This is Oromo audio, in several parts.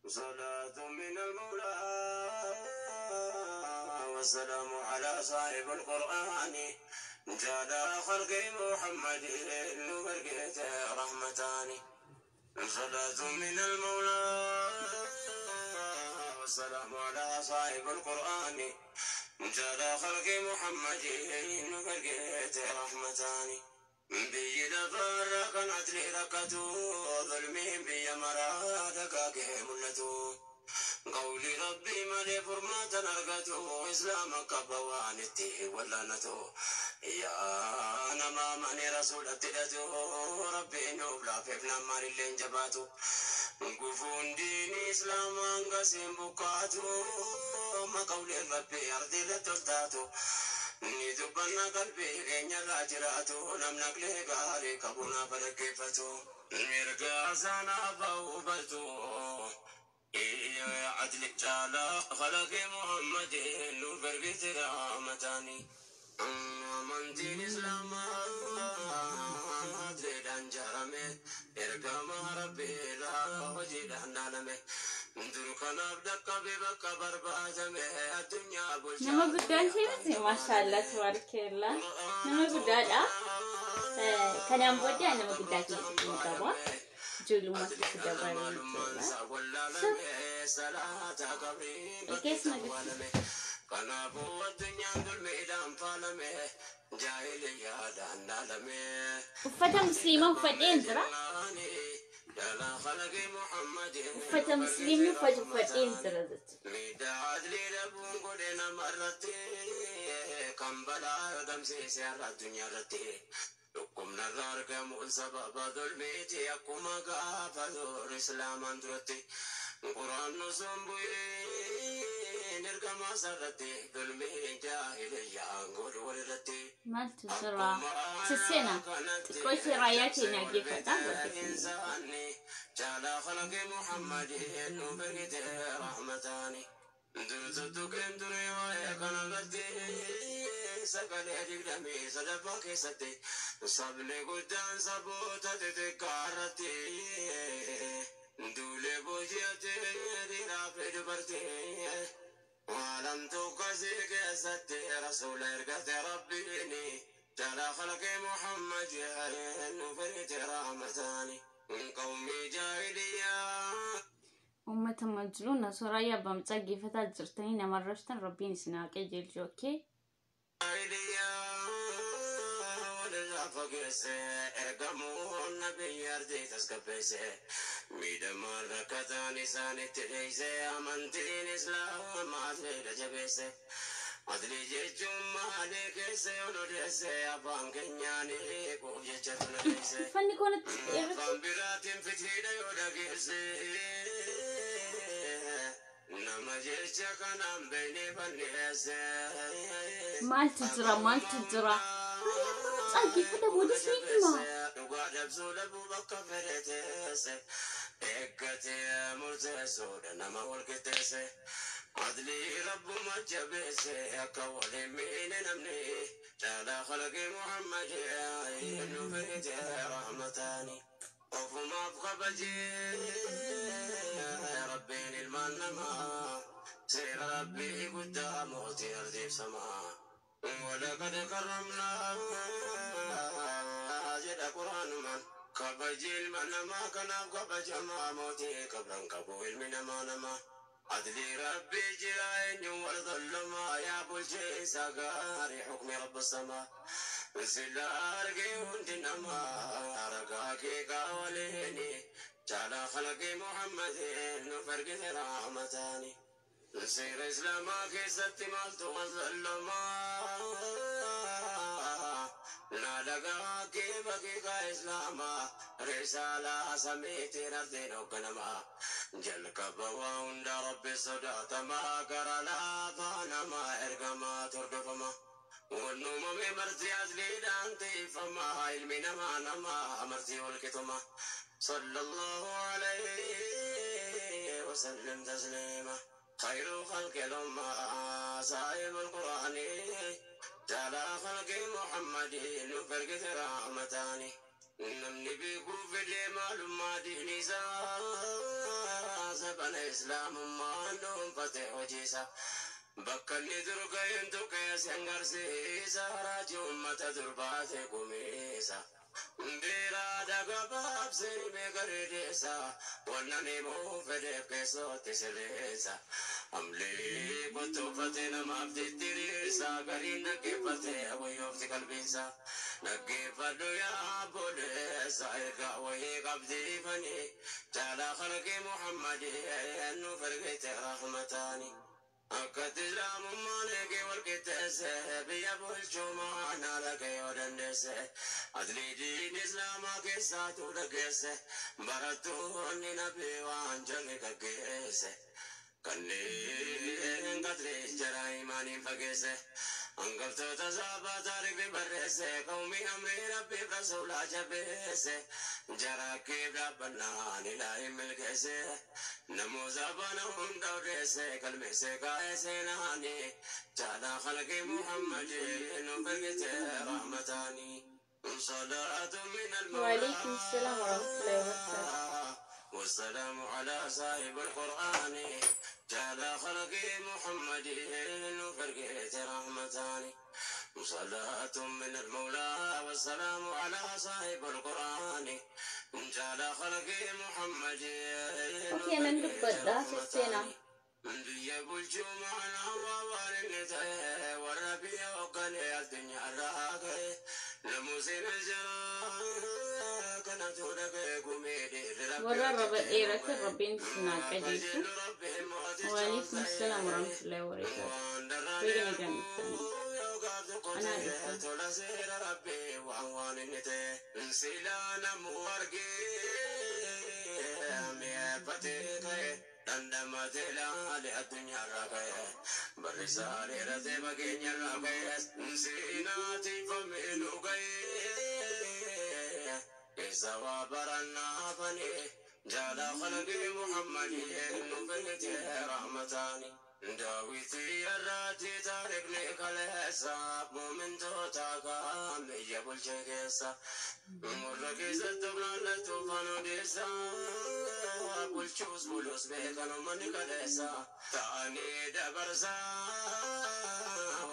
صلاة من المولى والسلام على صاحب القرآن جاد خلق محمد نبرقيت رحمتان صلاة من المولى والسلام على صاحب القرآن جاد خلق محمد نبرقيت رحمتان بيد فرق نتلي ركتو ظلمهم بي مرادك كهملتو قولي ربي مالي فرمات نرقتو إسلامك بوانتي ولانتو يا نما ماني رسول ابتدتو ربي نوبلا فيفنا ماري اللي انجباتو قفون ديني إسلاما قسم بكاتو ما قولي ربي أرضي لتلتاتو نيدبنا قلبي كين الراجراتو نمنك لغاري كبونا بركيفتو مرقا سانا فوبتو يا عدل جالا خلق محمد نفرق رحمتاني من دين إسلام أدريدان جرمي إرقام ربي لا وجدان نالمي دركنا بدك ببك بربازمي الدنيا بلشا نما قدان سيمتي ما شاء الله تبارك الله نما قدان كان يوم بودي أنا ما قدان كيف مكابا جلو ما تكدبر الكيس ما قدان كان أبو الدنيا دل ميدان فالمي جاهلية دان نالمي وفتى مسلمة وفتين ترى يلا خلق محمد وفتى مسلمة وفتين ترى ميدا عدلي لبون قدنا مرتي كم بلا دمسي سيارة الدنيا رتي لكم نظر كمول سبب ظلميتي أكما قافة الإسلام أندرتي قرآن نصنبوي نرقم سرتي ظلمي جاهلية أنقول ولدتي مالت ترى تسينا تكويتي راياتي ناقي فتاة إنساني جعل خلق محمد نبرت رحمتاني درتك اندري ويكنا قدي سكال يدك دمي صدفك ستي صبني قدام سبوتة تكارتي دولي بوجيتي دينا في دبرتي ولم تقسيك ستي رسول ارقت ربيني جعل خلق محمد نبرت رحمتاني من قومي جاهلية أمة مجلونة سرايا بمتاقي فتاة جرتين مرشتن ربين سناكي جيل جوكي ارقموا النبي يردي تسكبيسي ميدا مرة كتاني ساني تليسي امنتين اسلام عدلي جبيسي عدلي جيجم مالك سيولوديسي ابان كنياني كوف جيجتنا فاني كونت فانبرات فتيدا يودكيسي نما جيجا كنام بيني فنيسي مال تجرى تاقي فتاة بودي سيكما وقعد بسولب وبكفرتيسي اكتي مرتسو نما والكتيسي عدلي رب مجبسي اكولي مين نمني جعل خلق محمد نفرت رحمتاني وفما بخبجي ربين المنما سير ربي قدام موتي ارضي سما ولقد كرمنا جد قرآن من كبجي المنما كان كبج ما موتي قبلا كبو المنما نما عدلي ربي جاين والظلما يا ابو الشيء سقاري حكم رب السماء سلا ارقي وندنما رقاكي قاوليني جعل خلقي محمد نفرق رحمتاني سير اسلامك ستي مالتو والظلما نالقاكي بقيقا اسلاما رسالة سميتي ردين وقنما جلك بواند ربي صدات ما قرلا فانما ارقما تردفما والنوم مرتي ازلي دانتي فما علمي نما نما مرتي والكتما صلى الله عليه وسلم تسليما خير خلق الأمة صاحب القرآن جعل خلق محمد نفرق رحمتاني نمني بيكو في المعلومات نساء bana Islaamummaan dhuunfatee hojiisa. Bakka inni dur ga'intu keessa hin garsiisa. Raajii uummata durbaate gumeessa. Beeraa dagabaabsee meeqareedessa. Wannan immoo fedheef keessootti sirreessa. Amlee kottoofate namaaf tittiriirsa. Gariin dhaggeeffate wayyoofti qalbiinsa. Dhaggeeffadhu yaa boodessa. Ergaa wayii qabdiifanii. Jaalaa khalqii Muhammadii nuuf ergite rahmataani. Akkatti Islaamummaan eegee walqixxeesse. Biyya bulchuu maanaa dhagayoo dandeesse. Adlii diin Islaamaa keessaatu dhageesse. Barattoonni nabii waan jalli gaggeesse. Kanneen qadrii jara imaaniin fageesse. Hangaftoota saabaa taarikni barreesse. Qawmii amrii rabbiif rasuulaa jabeesse. Jarakkiif dhaabbannaan ilaahin milkeesse. Namoota bana hunda odeesse. Qalmeesse kaa'ee seenaani. Jaalaa khalqii Muhammadii nuuf ergite rahmataani. Salaatu min وعليكم السلام ورحمة الله وبركاته. والسلام على صاحب القرآن. جعل خلقي محمد فرقيت رحمتان. صلاة من المولى والسلام على صاحب القرآن. جعل خلقي محمد اوكي من دبدا سينا بيا الجمعة الهوى والنتايا والربيع وقال الدنيا الراقي لموسين الجراء كانت هناك كوميدي ورا ربيعك ربين سنا قديسو. وعليكم السلام ورحمة الله وبركاته. وين جنة أنا تلاسير ربي وعوان النتايا سيلانا مورقي ميابتي عندما تلالي الدنيا راقية برسالي رتي بقيني راقية نسيناتي فمينو قية إسوا برنا فني جالا خلقي محمدي نبنتي رحمتاني داويتي الراتي تاركني كالحساب مؤمن توتاكا ميجب الشيكيسا مرقي ستبنا لتوفانو ديسا bulchuus buluus beekanu manni kaleessa ta'anii dabarsa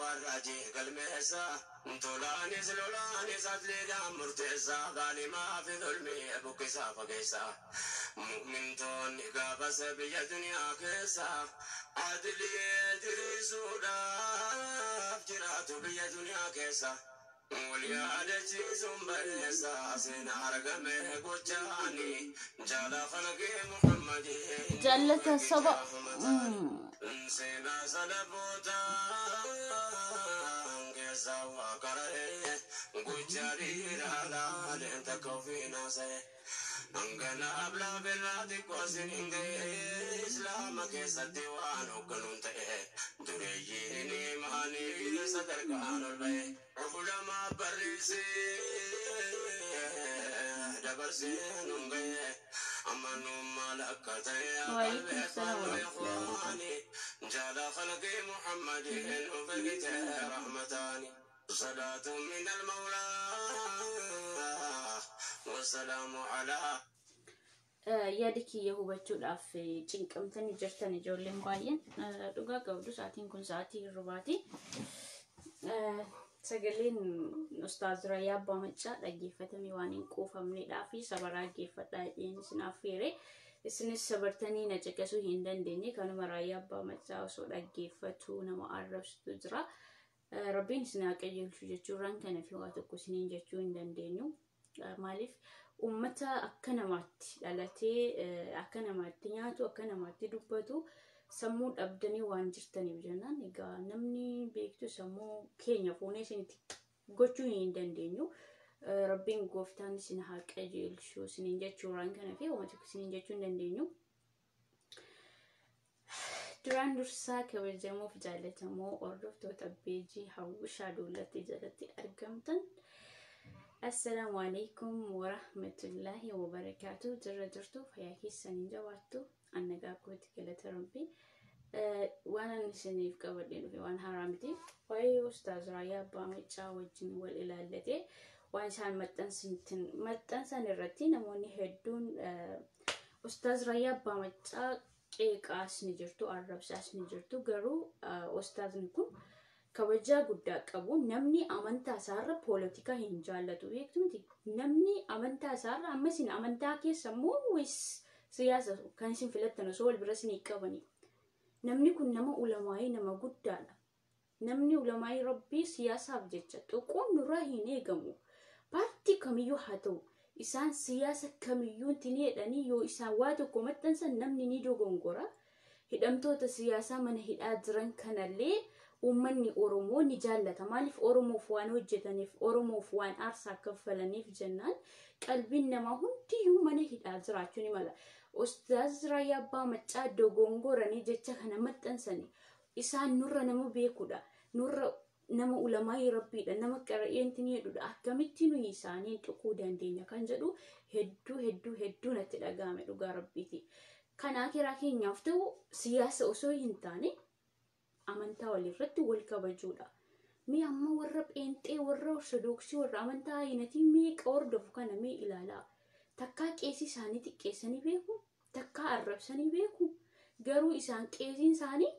warra jeegalmeessa tolaanis lolaanis atleedhaan murteessa gaalimaa fi dhulmii bukkisaa fageessa mu'mintoonni gaafasa biyya duniyaa keessa adilii diriisuudhaaf jiraatu biyya duniyaa keessa. وليادتيزم بالنساء سين أرقمي قجاني جالا خلقي محمدي جلة الصبا سينا سلبوتا كيسا وقرأي قجاري رالا لنت كوفينا سي أنقنا أبلا بالرادي قوسين إسلام كيسا ديوان وقنون تيه دريجيني ماني صدر قانو البي علماء برسي دبرسي نمغي أمانو مالكتي قلبي إخواني جالا خلقي محمد وفقت رحمتاني صلاة من المولى والسلام على yaada kiyya hubachuudhaaf cinqamtanii jirtan ijoolleen baay'een dhugaa qabdu. Sa'aatiin kun sa'aatii hirribaati. Sagaleen Ustaaz Raayyaa Abbaa Maccaa dhaggeeffatamee waan hin quufamneedhaa fi sabaraa dhaggeeffadhaa jedheen isinaaf feere. Isinis sabartanii na caqasuu hin dandeenye. Kanuma Raayyaa Abbaa Maccaa osoo dhaggeeffatu nama arrabsitu jira. Rabbiin isin haa qajeelchu jechuurraan kana fi waa tokko isiniin jechuu hin dandeenyu. Maaliif ummata akka namaatti dhalatee akka namaatti nyaatu akka namaatti dubbatu sammuu dhabdanii waan jirtaniif jennaan egaa namni beektu sammuu keenya fuunee isinitti gochuu hin dandeenyu. Rabbiin gooftaan isin haa qajeelchu isiniin jechuurraan kana fi waan tokko isiniin jechuu hin dandeenyu. Duraan dursaa kabajamoo fi jaallatamoo hordoftoota peejii Hawwishaa Duulatti jalatti argamtan. Assalamu alaikum wa rahmatullahi wa barakatuh. Jirra jirtu fayyaa keessanii jabaattu annagaa kooti galata rabbi. Waan ani isiniif qabadhee dhufe waan haaraa miti. Waa'ee Ustaaz Raayyaa Abbaa Maccaa wajjin wal ilaallatee waan isaan maxxansan irratti namoonni hedduun Ustaaz Raayyaa Abbaa Maccaa qeeqaas ni jirtu, arrabsaas ni jirtu. Garuu ustaazni kun kabajaa guddaa qabu. Namni amantaa isaarra poolitikaa hin jaallatu beektu miti. Namni amantaa isaarra amma isin amantaa keessa immoo wis siyaasa kan isin filattan osoo wal bira isin qabani. Namni kun nama ulamaa'ii nama guddaadha. Namni ulamaa'ii Rabbii siyaasaaf jecha xuquun nurraa hin eegamu. Paartii kamiyyuu haa ta'u isaan siyaasa kamiyyuu tin jedhanii yoo isaan waa tokko maxxansan namni ni dogongora. Hidhamtoota siyaasaa mana hidhaa jiran kanallee uummanni Oromoo ni jaallata. Maaliif Oromoof waan hojjetaniif, Oromoof waan aarsaa kaffalaniif jennaan qalbiin namaa hundiyyuu mana hidhaa jiraachuu ni mala. Ustaaz Raayyaa Abbaa Maccaa dogongoranii jecha kana maxxansanii isaan nurra nama beekudha. Nurra nama ulamaa'ii Rabbiidha. Nama qara'eentiin jedhudha. Akkamitti nuyi isaanii tuquu dandeenya kan jedhu hedduu natti dhagahame dhugaa Rabbiiti. Kanaa kiraa keenyaaf ta'u siyaasa osoo hin taane amantaa walirratti wal kabajuudha. Mee amma warra pheenxee, warra ortodoksii, warra amantaa ayinatii meeqa hordofu kana mee ilaalaa. Takkaa qeesii isaanii xiqqeessanii beeku, takkaa arrabsanii beeku. Garuu isaan qeesiin isaanii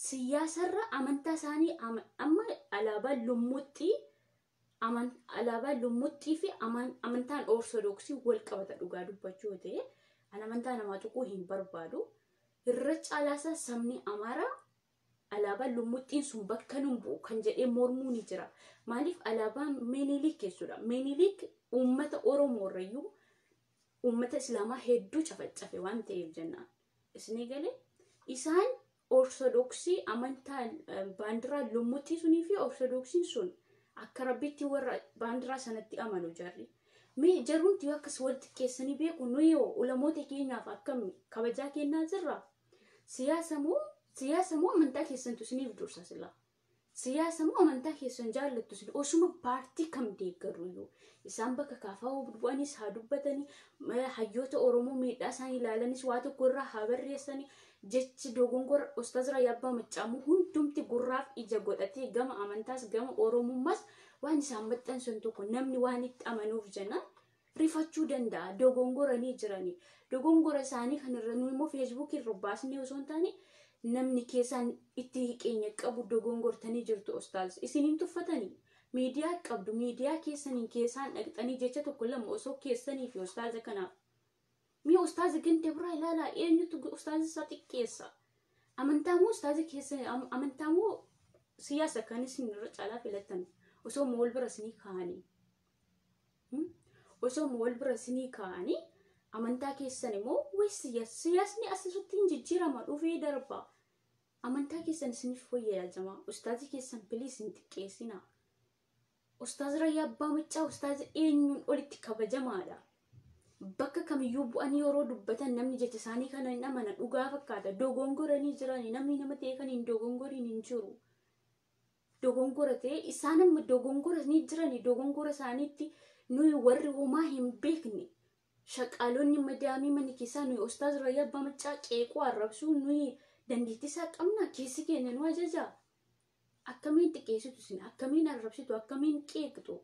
siyaasarra amantaa isaanii amma alaabaa lummuxxii fi amantaan ortodoksii wal qabata dhugaa dubbachuu ta'e. An amantaa namaa tuquu hin barbaadu. Irra caalaasaa sabni Amaaraa alaabaan lummuxxiin sun bakka nun bu'u kan jedhee mormuu ni jira. Maaliif alaabaan Minilik jechuudha. Minilik uummata Oromoorrayyuu uummata Islaamaa hedduu cafacafe waan ta'eef jennaan. Isinii galee isaan ortodoksii amantaan baandiraa lummuxxii sunii fi ortodoksiin sun akka Rabbitti warra baandiraa sanatti amanu jarri. Mee jarumti akkas wal xiqqeessanii beeku nuyi ulamoota keenyaaf akkam kabajaa kennaa jirra. Siyaasa moo amantaa keessantu isiniif dursa sila. Siyaasa moo amantaa keessan jaallattu sila. Osuma paartii kam deeggaruyyuu. Isaan bakka kaafaa bu'anis haa dubbatanii, hayyoota Oromoo miidhaa isaan ilaalanis waa tokko irraa haa barreessanii. Jechi dogongora Ustaaz Raayyaa Abbaa Maccaa hundumti gurraaf ija godhatee gama amantaas gama Oromummaas waan isaan maxxansan tokko namni waan itti amanuuf jennaan rifachuu danda'a. Dogongoranii jiranii. Dogongora isaanii kanarra nuyi immoo feesbuukii irra baasnee osoo hin taane namni keessaan itti hiqeenya qabu dogongortanii jirtu Ustaaz. Isiniin tuffatanii miidiyaa qabdu. Miidiyaa keessaniin keessaan dhaqxanii jecha tokko lama osoo keessanii fi Ustaaza kanaaf. Mi'a Ustaaza gante biraa ilaalaa eenyutu Ustaaza isaa xiqqeessa. Amantaamoo Ustaaza keessan amantaamoo siyaasa kan isin irra caalaa filattan. Osoo wal bira isinii kaa'anii. Osoo wal bira isinii kaa'anii amantaa keessan immoo siyaasni asirratti hin jijjiirama dhufee darba. Amantaa keessan isiniif fayyadamaa. Ustaazi keessan biliis hin xiqqeessinaa. Ustaaz Raayyaa Abbaa Maccaa Ustaaza eenyuun olitti kabajamaadha. Bakka kamiyyuu bu'anii yeroo dubbatan namni jecha isaanii kana hin amana dhugaa fakkaata. Dogongoranii jiranii namni nama ta'e kan hin dogongoriin hin jiru. Dogongora ta'e isaan amma dogongoranii jiranii dogongora isaaniitti nuyi warri homaa hin beekne. Shaqaalonni madaamii mana keessaa nuyi Ustaaz Raayyaa Abbaa Maccaa qeequu arrabsuu nuyi dandeettii isaa qabna. Keessi keenya nu ajajaa. Akkamiin xiqqeessitu isin? Akkamiin arrabsitu? Akkamiin qeeqxu?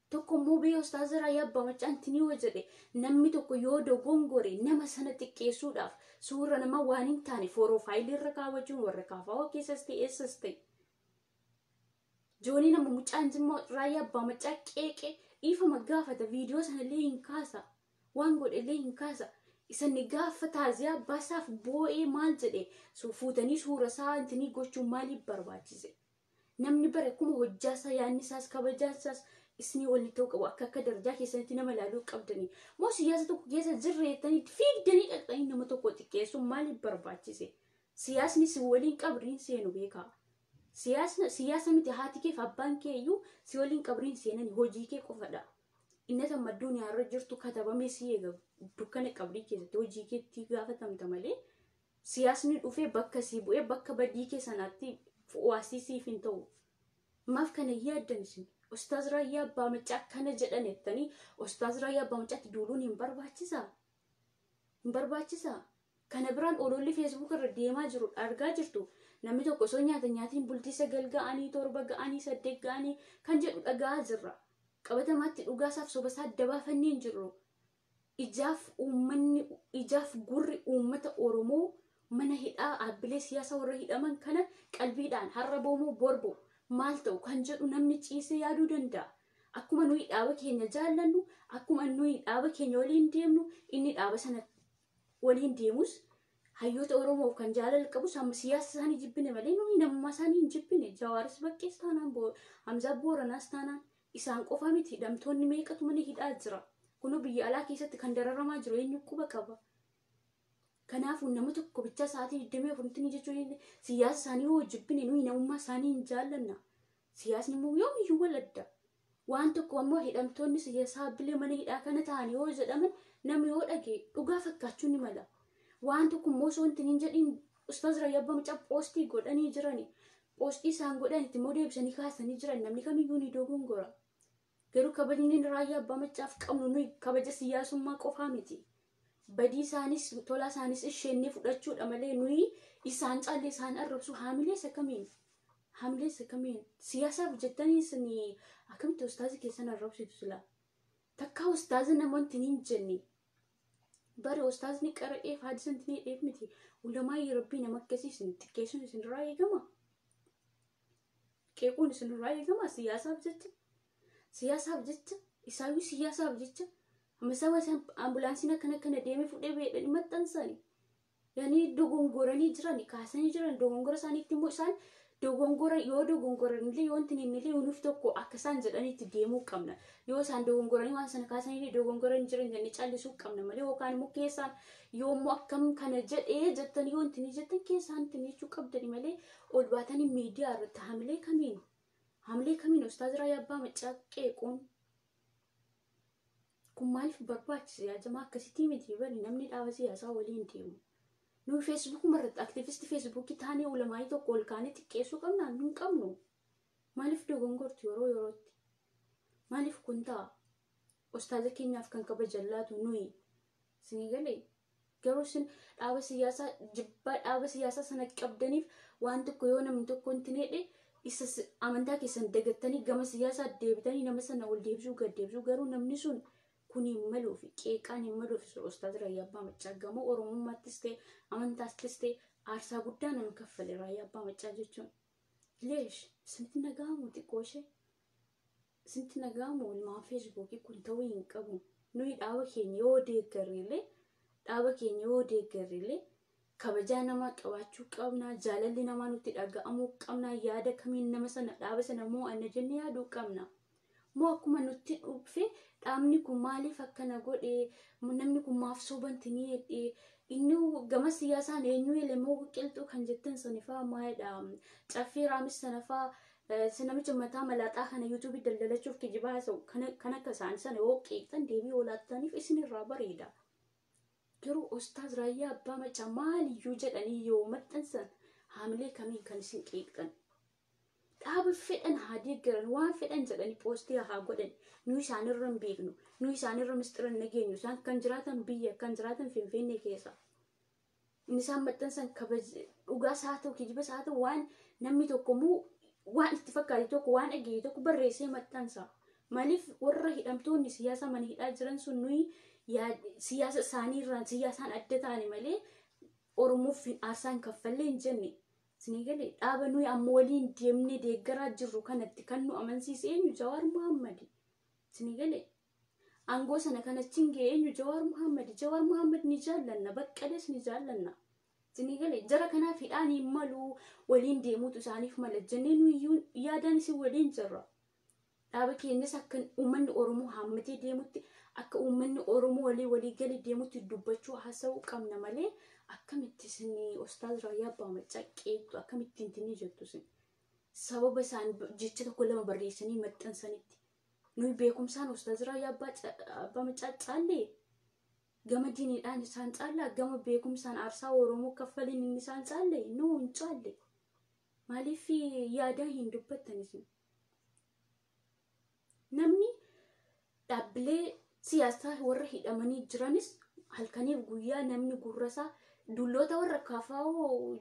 Tokko immoo biyya Ustaaz Raayyaa Abbaa Maccaa intinii jedhe namni tokko yoo dogongore nama sana xiqqeessuudhaaf suura nama waan hin taane profaayilii irra kaawwachuun warra kaafaa keessas ta'e eessas ta'e. Joonii nama mucaan Jimmaa Raayyaa Abbaa Maccaa qeeqe dhiifama gaafata viidiyoo sanallee hin kaasa. Waan godhellee hin kaasa. Isanni gaafa taaziyaa baasaaf boo'ee maal jedhe fuutanii suura isaa intinii gochuun maaliif barbaachise? Namni bare kuma hojjaasaa yaannisaas kabajaasaas isinii waliin ta'uu qabu. Akka darajaa keessanitti nama ilaaluu qabdanii. Moo siyaasa tokko keessa jirreettanii fiigdanii dhaqxanii nama tokko xiqqeessuun maaliif barbaachise? Siyaasni si waliin qabriin seenu beekaa. Siyaasa miti haati keef abbaan kee iyyuu si waliin qabriin seenanii hojii kee qofadha. Innata madduun yaarra jirtu katabamee si eega dukkana qabrii keessatti hojii keetti gaafatamta malee siyaasni dhufee bakka si bu'ee bakka badii kee sanaatti waasiisiif hin ta'u. Maaf kana yaaddan isin? Ustaaz Raayyaa Abbaa Maccaa kana jedhan jettanii Ustaaz Raayyaa Abbaa Maccaatti duuluun hin barbaachisaa? Hin barbaachisaa? Kana biraan ololli feesbuuk irra deemaa jiru argaa jirtu. Namni tokko osoo nyaatiin bultii 9 ga'anii 7 ga'anii 8 ga'anii kan jedhu dhagaa jirra. Qabatamaatti dhugaasaaf sobasaa adda baafannee hin jirru. ijaaf gurri uummata Oromoo mana hidhaa dhaabbilee siyaasa warra hidhaman kana qalbiidhaan har'a boomoo borbo maal ta'u kan jedhu namni ciisee yaaduu danda'a. Akkuma nuyi dhaaba keenya jaallannu, akkuma nuyi dhaaba keenya waliin deemnu, inni dhaaba sana waliin deemus hayyoota Oromoo kan jaalala qabus amma siyaasa isaanii jibbine malee nuyi namummaa isaanii hin jibbine. Jawaaris Baqqees taanaan Hamzaa Booranaas taanaan isaan qofa miti. Hidhamtoonni meeqatu mana hidhaa jira. Kunoo biyya alaa keessatti kan dararamaa jiru eenyu quba qaba. Kanaafuu nama tokko bicha sa'aatii 24 jechuun siyaasa isaanii yoo jibbine nuyi namummaa isaanii hin jaallanna. Siyaasni immoo yoomiyyuu waladda. Waan tokko ammoo hidhamtoonni siyaasaa bilee mana hidhaa kana ta'an yoo jedhaman namni yoo dhage dhugaa fakkaachuu ni mala. Waan tokko immoo osoo hin jedhin Ustaaz Raayyaa Abbaa Macaa poostii godhanii jirani. Poostii isaan godhan itti immoo deebisanii kaasanii jiran namni kamiyyuu ni dogongora. Garuu kabajni Raayyaa Abbaa Macaaf qabnu nuyi kabaja siyaasummaa qofaa miti. Badii isaanis tola isaanis isheenni fudhachuudha malee nuyi isaan caallee isaan arrabsu haamileessa kamiin siyaasaaf jettanii isin akkamitti ustaazi keessan arrabsitu sila. Takka ustaazi namoonni hin jenne. Bari ustaazni qara'ee faadisantinii dheef miti. Ulamaa rabbii nama akkasiisin xiqqeessuun isin irraa eegama. Qeequun isin irraa eegama siyaasaaf jecha isaayyuu siyaasaaf jecha ammasaa waan ambulaansiin akkana deemee fudhee beedhanii maxxansani. Yani dogongoranii jiran kaasanii jiran dogongora isaaniitti immoo isaan dogongora yoo dogongoranillee yoo intinillee unuuf tokko akka isaan jedhaniitti deemuu qabna. Yoo isaan dogongoranii waan sana kaasanii dogongoranii jiran jennee callisuu qabna malee yookaan immoo keessaan yoo immoo akkam kana jedhee jettan yoo intinii jettan keessaan intinii jechuu qabdani malee ol baatanii miidiyaa irratti hamilee kamiin Ustaaz Raayyaa Abbaa Macaa qeequun kun maaliif barbaachise yaadamaa akkasitti miti bari namni dhaaba siyaasaa waliin deemu. Nuyi Facebook marratti aktivisti Facebook taanee ulamaayii tokko ol kaanee xiqqeessuu qabnaan nun qabnu. Maaliif dogongortu yerootti? Maaliif kun ta'a? Ustaaza keenyaaf kan kabajallaatu nuyi. Isinii galee garuu isin dhaaba siyaasaa jibbaa dhaaba siyaasaa sana qabdaniif waan tokko yoo namni tokko intineedhe isa amantaa keessan dagattanii gama siyaasaa deebitanii nama sana ol deebisuu gad deebisuu garuu namni sun kun hin maluufi qeeqaan hin maluufi Ustaaz Raayyaa Abbaa Macaa gamoo Oromummaattis ta'e amantaattis ta'e aarsaa guddaa nama kaffale Raayyaa Abbaa Macaa jechuun. Leesh isinitti nagaamu xiqqooshee isinitti nagaamu ilmaa feesbuukii kun ta'uu hin qabu. Nuyi dhaaba keenya yoo deeggarrillee kabajaa namaa qabaachuu qabna. Jaalalli namaa nutti dhaga'amuu qabna. Yaada kamiin nama sana dhaaba sana moo anna jennee yaaduu qabna. Moo akkuma nutti dhufe dhaabni kun maaliif akkana godhe namni kun maaf sobantinii inni gama siyaasaan eenyu elemoo qilxuu kan jettan sanifaa maayidha. Caffee raamis sanafaa namicha mataa malaaxaa kana yuutuubii daldalachuuf kijibaa haasa'u kan akka isaan sana yoo qeeqxan deebii olaataniif isinirraa bareeda. Garuu Ustaaz Raayyaa Abbaa Macaa maaliyyuu jedhanii yoo maxxansan haamilee kamiin kan isin qeeqxan. Dhaaba fedhan haa deeggaran waan fedhan jedhanii poostii haa godhan. Nuyi isaanirra hin beeknu. Nuyi isaanirra mistira hin nageenyu. Isaan kan jiraatan biyya kan jiraatan Finfinnee keessa. Inni isaan maxxansan dhugaas haa ta'u kijibas haa ta'u waan namni tokko immoo waan itti fakkaate tokko waan dhageesse tokko barreessee maxxansa. Maaliif warra hidhamtoonni siyaasa mana hidhaa jiran sun nuyi siyaasa isaaniirraan siyaasaan adda ta'ani malee Oromoof aarsaan kaffallee hin jenne. Isinii galee dhaaba nuyi amma waliin deemnee deeggaraa jirru kanatti kan nu amansiise eenyu Jawaar Muhammad. Isinii galee aangoo sana kanatti hin ga'e eenyu Jawaar Muhammad. Jawaar Muhammad ni jaallanna Baqqalees ni jaallanna. Isinii galee jara kanaaf hidhaan hin malu waliin deemuutu isaaniif mala jennee nuyi yaadaan isin waliin jirra. Dhaaba keenyas akka uummanni Oromoo hammatee deemutti akka uummanni Oromoo walii galee deemutti dubbachuu haasa'uu qabna malee akkamitti isin Ustaaz Raayyaa Abbaa Macaa qeeqxu akkamitti intinii jettu isin sababa isaan jecha tokko lama barreessanii maxxansanitti nuyi beekumsaan Ustaaz Raayyaa Abbaa Macaa caallee gama diiniidhaan isaan caallaa gama beekumsaan aarsaa Oromoo kaffaliin inni isaan caallee nuu hin caalle maaliif yaadaa hin dubbattan isin. Namni dhaabbilee siyaasaa warra hidhamanii jiranis halkaniif guyyaa namni gurrasaa dulloota warra kaafaa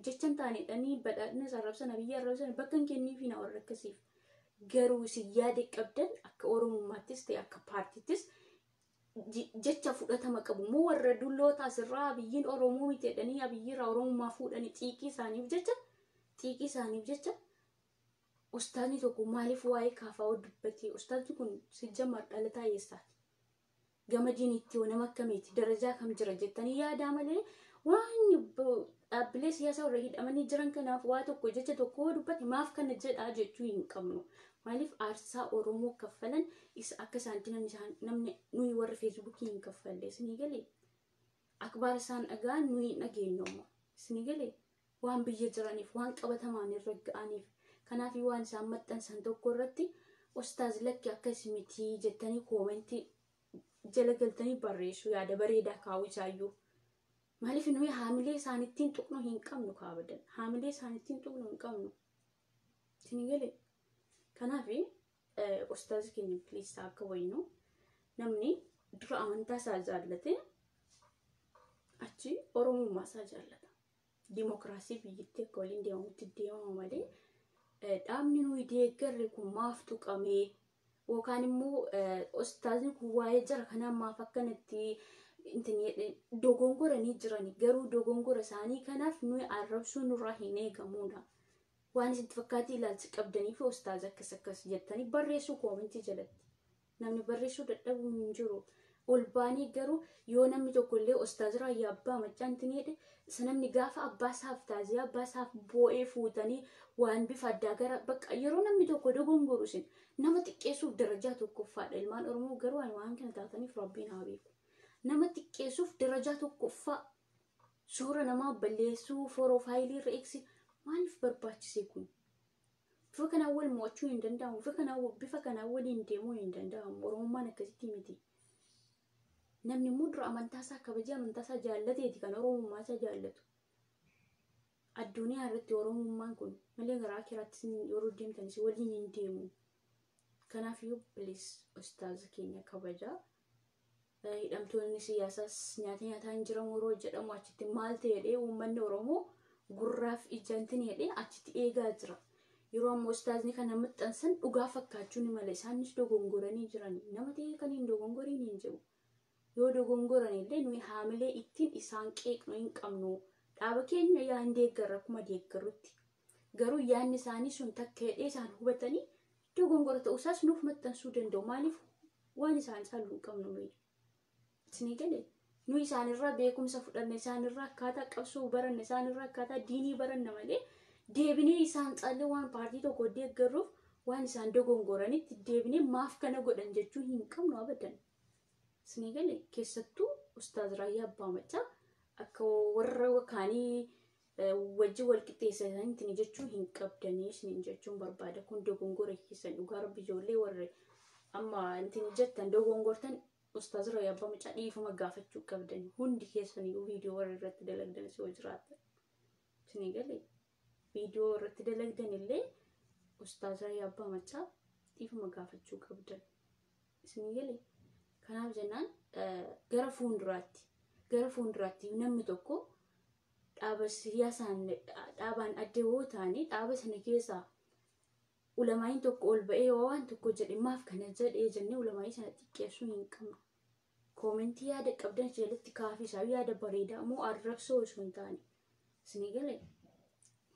jechan taanedhanii badhaadhina arrabsan biyya arrabsan bakka hin kenniifi na warra akkasiif. Garuu isin yaada qabdan akka Oromummaattis ta'e akka paartiittis jecha fudhatama qabu moo warra dulloota asirraa Abiyyiin Oromoo miti jedhanii Abiyyirraa Oromummaa fuudhanii xiiqii isaaniif jecha ustaadni tokko maaliif waa'ee kaafaa dubbatee ustaadni kun sijjamar dhalataa eessaati? Gama diiniitti nama akkamiiti? Darajaa kam jira jettanii yaadaa malee waan dhaabbilee siyaasaa warra hidhamanii jiran kanaaf waa tokko jecha tokko dubbate maaf kana jedhaa jechuu hin qabnu. Maaliif aarsaa Oromoo kaffalan isa akka isaanti namni nuyi warra feesbuukii hin kaffalle isinii galee akbaar isaan dhagaan nuyi hin dhageenyu isinii galee waan biyya jiraniif waan qabatamaan irra ga'aniif kanaaf waan isaan maxxansan tokko irratti ustaaz lakki akkas miti jettanii koomentii jala galtanii barreessu yaada bareedaa kaa'u isaayyuu. Maaliif nuyi haamilee isaanittiin tuqnu hin qabnu kaabadan haamilee isaanittiin tuqnu hin qabnu isinii galee. Kanaaf ustaaz keenya please akka waynu namni dura amantaa isaa jaallate achi Oromummaa isaa jaallata. Dimookiraasii biyyattii akka waliin deemamutti deemama malee dhaabni nuyi deeggarre kun maaf tuqamee yookaan immoo ustaazni kun waa'ee jara kanaan maaf akkanatti dogongoranii jirani garuu dogongora isaanii kanaaf nuyi arrabsuu nurraa hin eegamuudha. Waan isin fakkaattii ilaalcha qabdanii fi ustaaz akkas jettanii barreessuu koomentii jalatti. Namni barreessuu dadhabu hin jiru. Ol baanii garuu yoo namni tokko illee ustaaz Raayyaa Abbaa Maccaa jedhe namni gaafa abbaa isaaf taasisa abbaa isaaf boo'ee fuutanii waan bifa addaa gara bakka yeroo namni tokko dogongoru isin nama xiqqeessuuf darajaa tokkoffaadha. Ilmaan Oromoo garuu waan kana taataniif Rabbiin haa beeku. Nama xiqqeessuuf darajaa tokkoffaa suura namaa balleessuu profaayilii irra eegsi maaliif barbaachise kun? Bifa kanaan wal mo'achuu hin danda'amu. Bifa kanaan waliin deemuu hin danda'amu. Oromummaan akkasitti miti. Namni immoo dura amantaa isaa kabajee amantaa isaa jaallateeti kan Oromummaa isaa jaallatu. Addunyaa irratti Oromummaan kun malee garaa kiraatti yeroo deemtanis waliin hin deemu. Kanaaf iyyuu please ustaaz keenya kabajaa. Hidhamtoonni siyaasaas nyaataa hin jiran yeroo jedhamu achitti maal ta'edhee uummanni Oromoo gurraaf ijantin jedhee achitti eegaa jira. Yeroo ammoo ustaazni kana maxxansan dhugaa fakkaachuun malee isaanis dogongoranii jiran nama ta'ee kan hin dogongoriin hin jiru. Yoo dogongoran illee nuyi haamilee ittiin isaan qeeqnu hin qabnu. Dhaaba keenya yaa hin deeggarra akkuma deeggarutti. Garuu yaadni isaanii sun takka hidhee isaan hubatanii dogongora ta'uusaas nuuf maxxansuu danda'u. Maaliif waan isaan saaluu hin qabnu nuyi. Isinii galee nuyi isaanirraa beekumsa fudhanne isaanirraa akkaataa qabsoo baranne isaanirraa akkaataa diinii baranne malee deebinee isaan caalee waan paartii tokko deeggaruuf waan isaan dogongoranitti deebinee maaf kana godhan jechuu hin qabnu abadan. Isinii galee keessattuu ustaaz Raayyaa Abbaa Maccaa akka warra kaanii wajji wal qixxeessanii jechuu hin qabdanii isiniin jechuun barbaada. Kun dogongora keessan dhugaa rabbi ijoollee warra amma jettan dogongortan ustaaz Raayyaa Abbaa Maccaa dhiifama gaafachuu qabdanii hundi keessanii viidiyoo warra irratti dalagdan si wajjiraata. Isinii galee viidiyoo irratti dalagdan illee ustaaz Raayyaa Abbaa Maccaa dhiifama gaafachuu qabdan. Isinii galee kanaaf jennaan gara fuulduraatti namni tokko dhaaba siyaasaan dhaabaan adda yoo taane dhaaba sana keessaa ulamaayin tokko ol ba'ee waan tokko jedhe maaf kana jedhee jennee ulamaayii sana xiqqeessuu hin qabnu. Koomentii yaada qabdan jalatti kaafisaa yaada bareedaa moo arrabsoo osoo hin taane. Isinii galee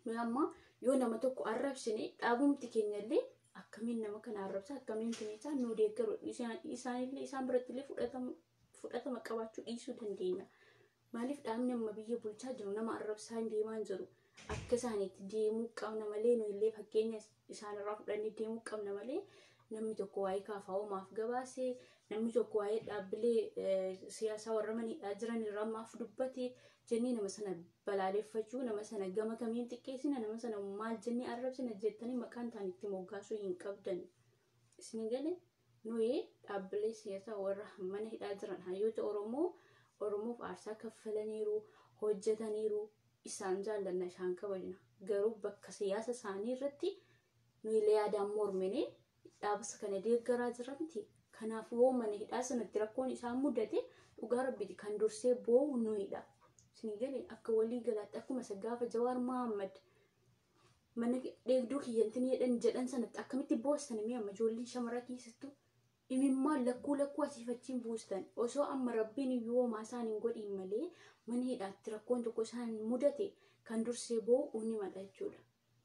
nuyi amma yoo nama tokko arrabsine dhaabumti keenyallee akkamiin nama kana arrabsa akkamiin isaan nu deeggaru isaanillee isaan birattillee fudhatama qabaachuu dhiisuu dandeenya. Maaliif dhaabni amma biyya bulchaa jiru nama arrabsaa hin deemaa jiru akka isaaniitti deemuu qabna malee nuyillee fakkeenya isaanirraa fudhannee deemuu qabna malee namni tokko waa'ee kaafa'oo maaf gabaase namni tokko waa'ee dhaabbilee siyaasaa warra maniidhaa jiran irraa maaf dubbate jennee nama sana balaaleffachuu nama sana gama kamiin xiqqeessina nama sana maal jennee arrabsina jettanii maqaan isaaniitti moggaasuu hin qabdan. Isinii galee nuyi dhaabbilee siyaasaa warra mana hidhaa jiran hayyoota Oromoof aarsaa kaffalaniiru hojjetaniiru isaan jaallanna isaan kabajna. Garuu bakka siyaasa isaanii irratti nuyi yaadaan mormine dhaabasa kana deeggaraa jira miti. Kanaaf yoo mana hidhaa sanatti rakkoon isaan mudate dhugaa rabbiiti kan dursee boo'u nuyidha. Isinii galee akka walii galaatti akkuma gaafa Jawaar Mohaammed mana dheegduu kiyyantiin jedhan sanatti akkamitti boostan mee amma ijoolleen shamaraa keessattuu imimmaa lakkuu asiifachiin buustan osoo amma rabbiin yoo maasaan hin godhin malee mana hidhaatti rakkoon tokko isaan mudate kan dursee boo'u uni mala jechuudha.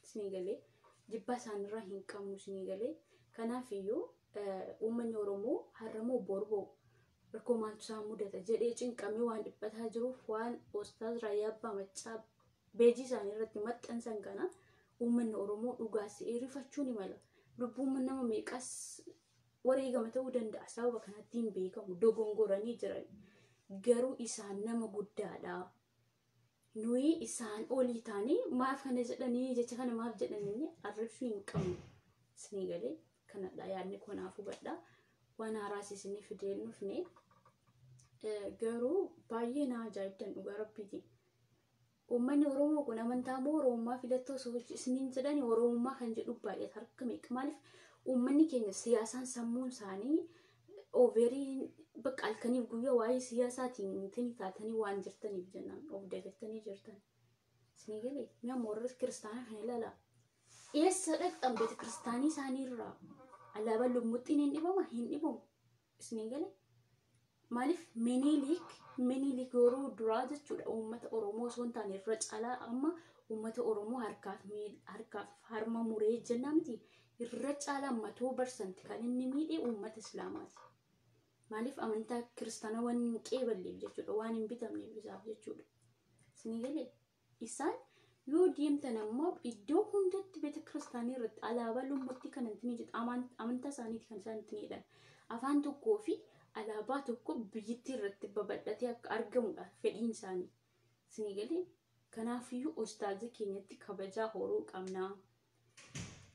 Isinii galee jibbaa isaanirraa hin qabnu isinii galee kanaaf iyyuu uummanni Oromoo har'amoo borboo rakkoo maaltu isaan mudata jedhee cinqamee waan dhiphataa jiruuf waan Ustaaz Raayyaa Abbaa Maccaa beejii isaanii irratti maxxansan kana uummanni Oromoo dhugaas rifachuu ni mala. Lubbuun nama meeqas wareegama ta'uu danda'a sababa kanatti hin beekamu dogongoranii jiran garuu isaan nama guddaadha. Nuyi isaan olii taanii maaf kana jedhanii jecha kana maaf jedhanii arrabsuu hin qabnu. Isinii galee kanadha yaadni kanaaf hubadha. Waan haaraas isinii fidee dhufne garuu baay'ee na ajaa'ibdan dhugaa rabbiiti. Uummanni Oromoo kun amantaa moo Oromummaa filattoo isiniin jedhani Oromummaa kan jedhu baay'ee harka meeqa maaliif uummanni keenya siyaasaan sammuun isaanii overii bakka halkaniif guyyaa waa'ee siyaasaatiin ittiin taatanii waan jirtaniif jennaan of dagattanii jirtan. Isinii galee mi'a warra kiristaanaa kan ilaalaa. Eessa dhaqxan beeta kiristaanii isaanii irraa alaabaan lummuxxiin hin dhibamu. Isinii galee maaliif Minilik yeroo duraa jechuudha uummata Oromoo osoo hin taane irra caalaa amma uummata Oromoo harkaaf harma muree jennaa miti. Irra caalaa 100% kan inni miidhe uummata Islaamaati. Maaliif amantaa kiristaanaa waan hin qeeballeef jechuudha waan hin bitamneef isaaf jechuudha. Isinii galee isaan yoo deemtan ammoo iddoo hundatti beeta kiristaanii irratti alaabaa lummuxxii kan ittiin jedhu amantaa isaaniiti kan isaan ittiin hidhan. Afaan tokkoo fi alaabaa tokko biyyattii irratti babal'atee akka argamudha fedhiin isaanii. Isinii galee kanaafiyyuu ustaazii keenyatti kabajaa horuu qabna.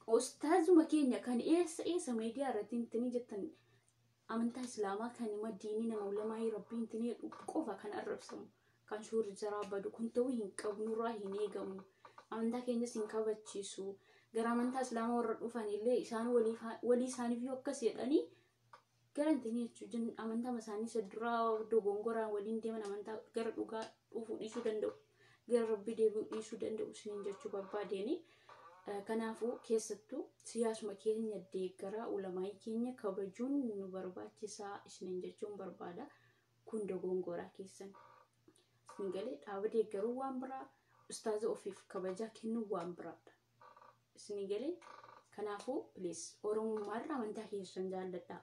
Ustaazuma keenya kan eessa miidiyaa irratti intini jettan amantaa Islaamaa kan hima diinii nama ulamaa rabbii intini qofa kan arrabsamu kan suurri jaraa badu kun ta'uu hin qabnurraa hin eegamu. Amantaa keenyas hin kabachiisu. Gara amantaa Islaamaa warra dhufan illee isaan walii isaaniif yoo akkas jedhanii garantini jechuun amantaa isaanii sadduraa dogongoraan waliin deeman amantaa gara dhugaa dhufuu dhiisuu danda'u. Gara rabbii deebi'uu dhiisuu danda'u isiniin jechuu barbaadeeni. Kanaafuu keessattuu siyaasuma keenya deeggaraa ulamaa'ii keenya kabajuun nu barbaachisaa isiniin jechuun barbaada. Kun dogongoraa keessan. Isin galee dhaaba deeggaruu waan biraa ustaaza ofiif kabajaa kennuu waan biraadha. Isin galee kanaafuu please Oromummaarraa amantaa keessan jaalladhaa.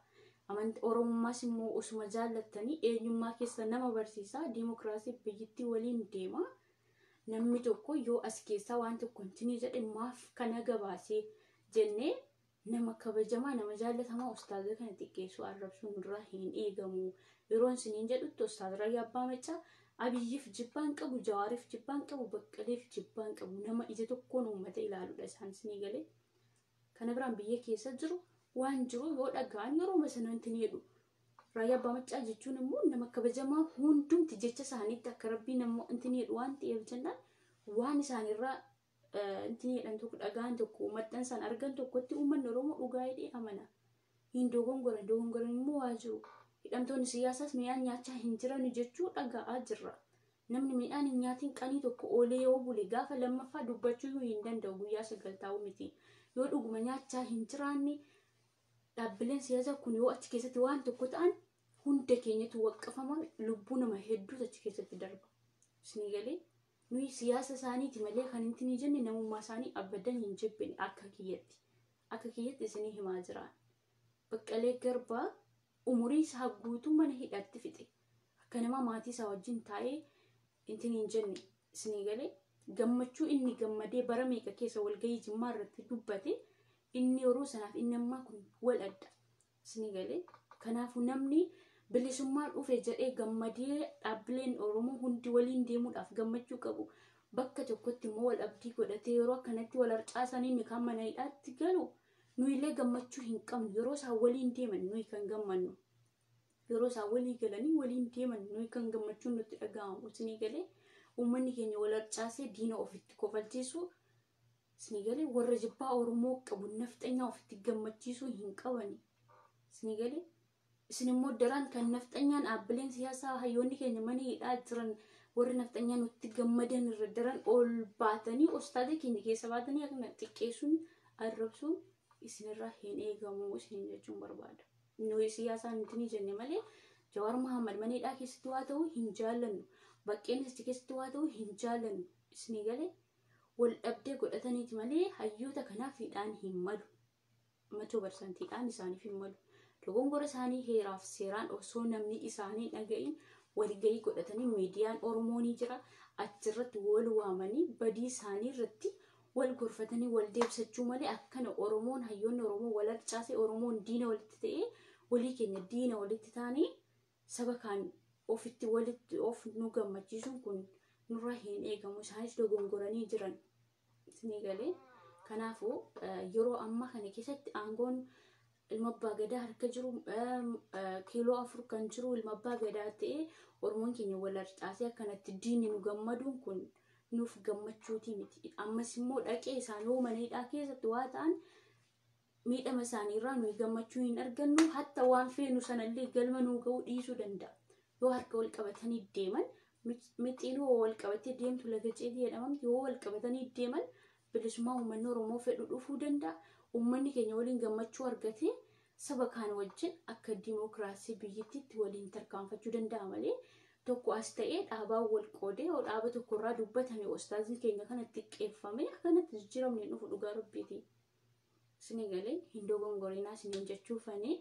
Oromummaas immoo osuma jaallattanii eenyummaa keessan nama barsiisaa diimokiraasii biyyattii waliin deema. Namni tokko yoo as keessaa waan tokko intini jedhe maaf kana gabaasee jennee nama kabajamaa nama jaallatamaa ustaaza kana xiqqeessuu arrabsuun irraa hin eegamu. Yeroon isiniin jedhutti ustaaza Raayyaa Abbaa Maccaa Abiyyiif jibbaan qabu, Jawaariif jibbaan qabu, Baqqaleef jibbaan qabu nama ija tokkoon uummata ilaaluudha isaan isinii galee. Kana biraan biyya keessa jiru waan jiru yoo dhagaan yeroo masana intini jedhu. Raayyaa Abbaa Maccaa jechuun immoo nama kabajamaa hundumti jecha isaaniitti akka rabbii nama intini jedhu waan ta'eef jennaan waan isaanirraa intini jedhan tokko dhagaan tokko maxxansaan argan tokkotti uummanni Oromoo dhugaa hidhee amana. Hin dogongoran immoo waa jiru. Hidhamtoonni siyaasaas midhaan nyaachaa hin jiran jechuu dhaga'aa jirra. Namni midhaan hin nyaatiin qanii tokko oolee yoo bule gaafa lammaffaa dubbachuu hin danda'u guyyaa 9 taa'u miti. Yoo dhuguma nyaachaa hin jiraanne dhaabbileen siyaasaa kun yoo achi keessatti waan tokko ta'an hunda keenyatu waqqafama lubbuu nama hedduutu achi keessatti darba. Isinii galee nuyi siyaasa isaaniiti malee kan intini jenne namummaa isaanii abadan hin jibbine akka kiyyatti isinii himaa jiraan. Baqqalee Garbaa umurii isaa guutuu mana hidhaatti fixe. Akka nama maatii isaa wajjin taa'ee intini hin jenne isinii galee gammachuu inni gammadee bara meeqa keessa walgahii Jimmaa irratti dubbate inni yeroo sanaaf inni ammaa kun wal adda. Isinii galee kanaafuu namni bilisummaa dhufe jedhee gammadee dhaabbileen Oromoo hundi waliin deemuudhaaf gammachuu qabu. Bakka tokkotti immoo wal abdii godhatee yeroo akkanatti wal harcaasanii inni kan mana hidhaatti galu nuyillee gammachuu hin qabnu. Yeroo isaan waliin deeman nuyi kan gammannu. Yeroo isaan walii galanii waliin deeman nuyi kan gammachuun nutti dhaga'amu. Isinii galee uummanni keenya wal harcaasee diina ofitti kofalchiisu. Isinii galee warra jibbaa Oromoo qabu nafxanyaa ofitti gammachiisuu hin qabani. Isinii galee isin immoo daraan kan nafxanyaan dhaabbileen siyaasaa hayyoonni keenya mana hidhaa jiran warri nafxanyaan nutti gammadan irra daran ol baatanii ustaaza keenya keessa baatanii akkana xiqqeessuun arrabsuun isinirraa hin eegamu isiniin jechuun barbaada. nuyi siyaasaan intini jenne malee Jawaar Mohaammed maneedhaa keessatti waa ta'u hin jaallannu. Baqqeen achi keessatti waa ta'u hin jaallannu. Isinii galee wal dhabdee godhataniiti malee hayyoota kanaaf hidhaan hin malu. 100%dhaan isaaniif hin malu. Dogongora isaanii heeraaf seeraan osoo namni isaanii dhaga'in walgahii godhatanii miidiyaan Oromoo ni jira. Achirratti wal waamanii badii isaanii irratti wal gorfatanii wal deebisachuu malee akkana Oromoon hayyoonni Oromoo wal harcaasee Oromoon diina walitti ta'ee walii keenya diina walitti taanii saba kaan ofitti walitti of nu gammachiisuun kun nurra hin eegamu. Isaanis dogongoranii jiran. Isinii galee kanaafuu yeroo ammaa kana keessatti aangoon ilma abbaa gadaa harka jiru kiiloo 4 kan jiru ilma abbaa gadaa ta'ee Oromoon keenya wal harcaasee akkanatti diinni nu gammaduun kun nuuf gammachuutii miti. Ammas immoo dhaqee isaanii maneedhaa keessatti waa ta'an miidhama isaaniirraa nuyi gammachuu hin argannu. Hatta waan feenu sanallee galma nuu ga'uu dhiisuu danda'a. Yoo harka wal qabatanii deeman mixiin wal qabatee deemtu laga ceedii jedhamamti. Yoo wal qabatanii deeman bilisummaa uummanni Oromoo fedhu dhufuu danda'a. Uummanni keenya waliin gammachuu argatee saba kaan wajjin akka dimookiraasii biyyattiitti waliin tarkaanfachuu danda'a malee tokko as ta'ee dhaabaa wal qoodee dhaaba tokkorraa dubbatame ustaazii keenya kanatti qeeffame akkanatti jijjiiramne dhufu dhugaa rabbiiti. Isinii galee hin dogongorinaa isiniin jechuufanii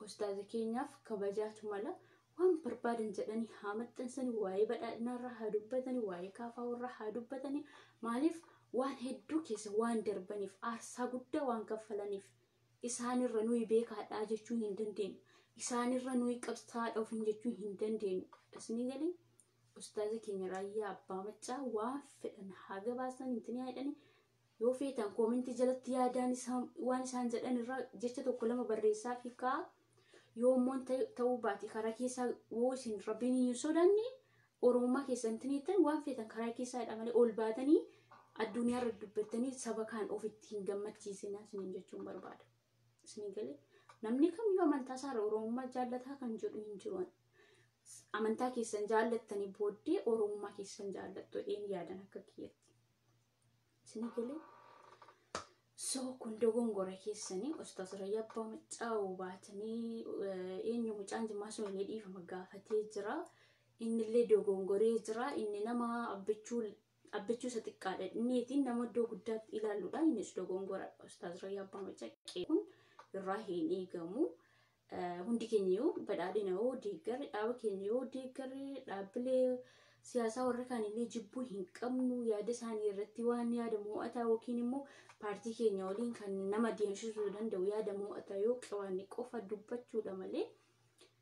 ustaazii keenyaaf kabajaatu mala. Waan barbaadan jedhanii haa maxxansanii waa'ee badhaadhinaarraa haa dubbatanii waa'ee kaafaawwarraa haa dubbatanii maaliif waan hedduu keessa waan darbaniif aarsaa guddaa waan kaffalaniif isaanirra nuyi beekaadhaa jechuu hin dandeenyu. Isaanirra nuyi qabsaadha ofiin jechuu hin dandeenyu. Isinii galee ustaazii keenya Raayyaa Abbaa Maccaa waan fedhan haa gabaasan intini haadhani yoo feetan koomentii jalatti yaadaan waan isaan jedhan irraa jecha tokko lama barreessaa fi kaa yoo immoo ta'uu baate karaa keessaa yoo isin rabbiin hin sodaanne Oromummaa keessan tiniitan waan feetan karaa keessaadha malee ol baatanii addunyaa irra dubbattanii saba kaan ofitti hin gammachiisinaa isiniin jechuun barbaada. Isinii galee namni kamiyyuu amantaa isaarra Oromummaa jaallataa kan jedhu hin jiru. Amantaa keessan jaallattanii booddee Oromummaa keessan jaallattu een yaadan akka kiyyatti. Isinii galee kun dogongora keessanii ustaaz Raayyaa Abbaa Maccaa baatanii eenyu mucaan Jimmaa sun illee dhiifama gaafatee jira. Innillee dogongoree jira. Inni nama abbachuu isa xiqqaadha. Inniitiin nama iddoo guddaatti ilaalluudha. Innis dogongora ustaaz Raayyaa Abbaa Maccaa qeequun irraa hin eegamu. Hundi keenya yoo badhaadhina yoo deeggarre dhaaba keenya yoo deeggarre dhaabbilee siyaasaa warra kaanillee jibbuu hin qabnu yaada isaanii irratti waan yaada mo'ataa yookiin immoo paartii keenya waliin kan nama deemsisuu danda'u yaada mo'ataa yoo qabaanne qofa dubbachuudha malee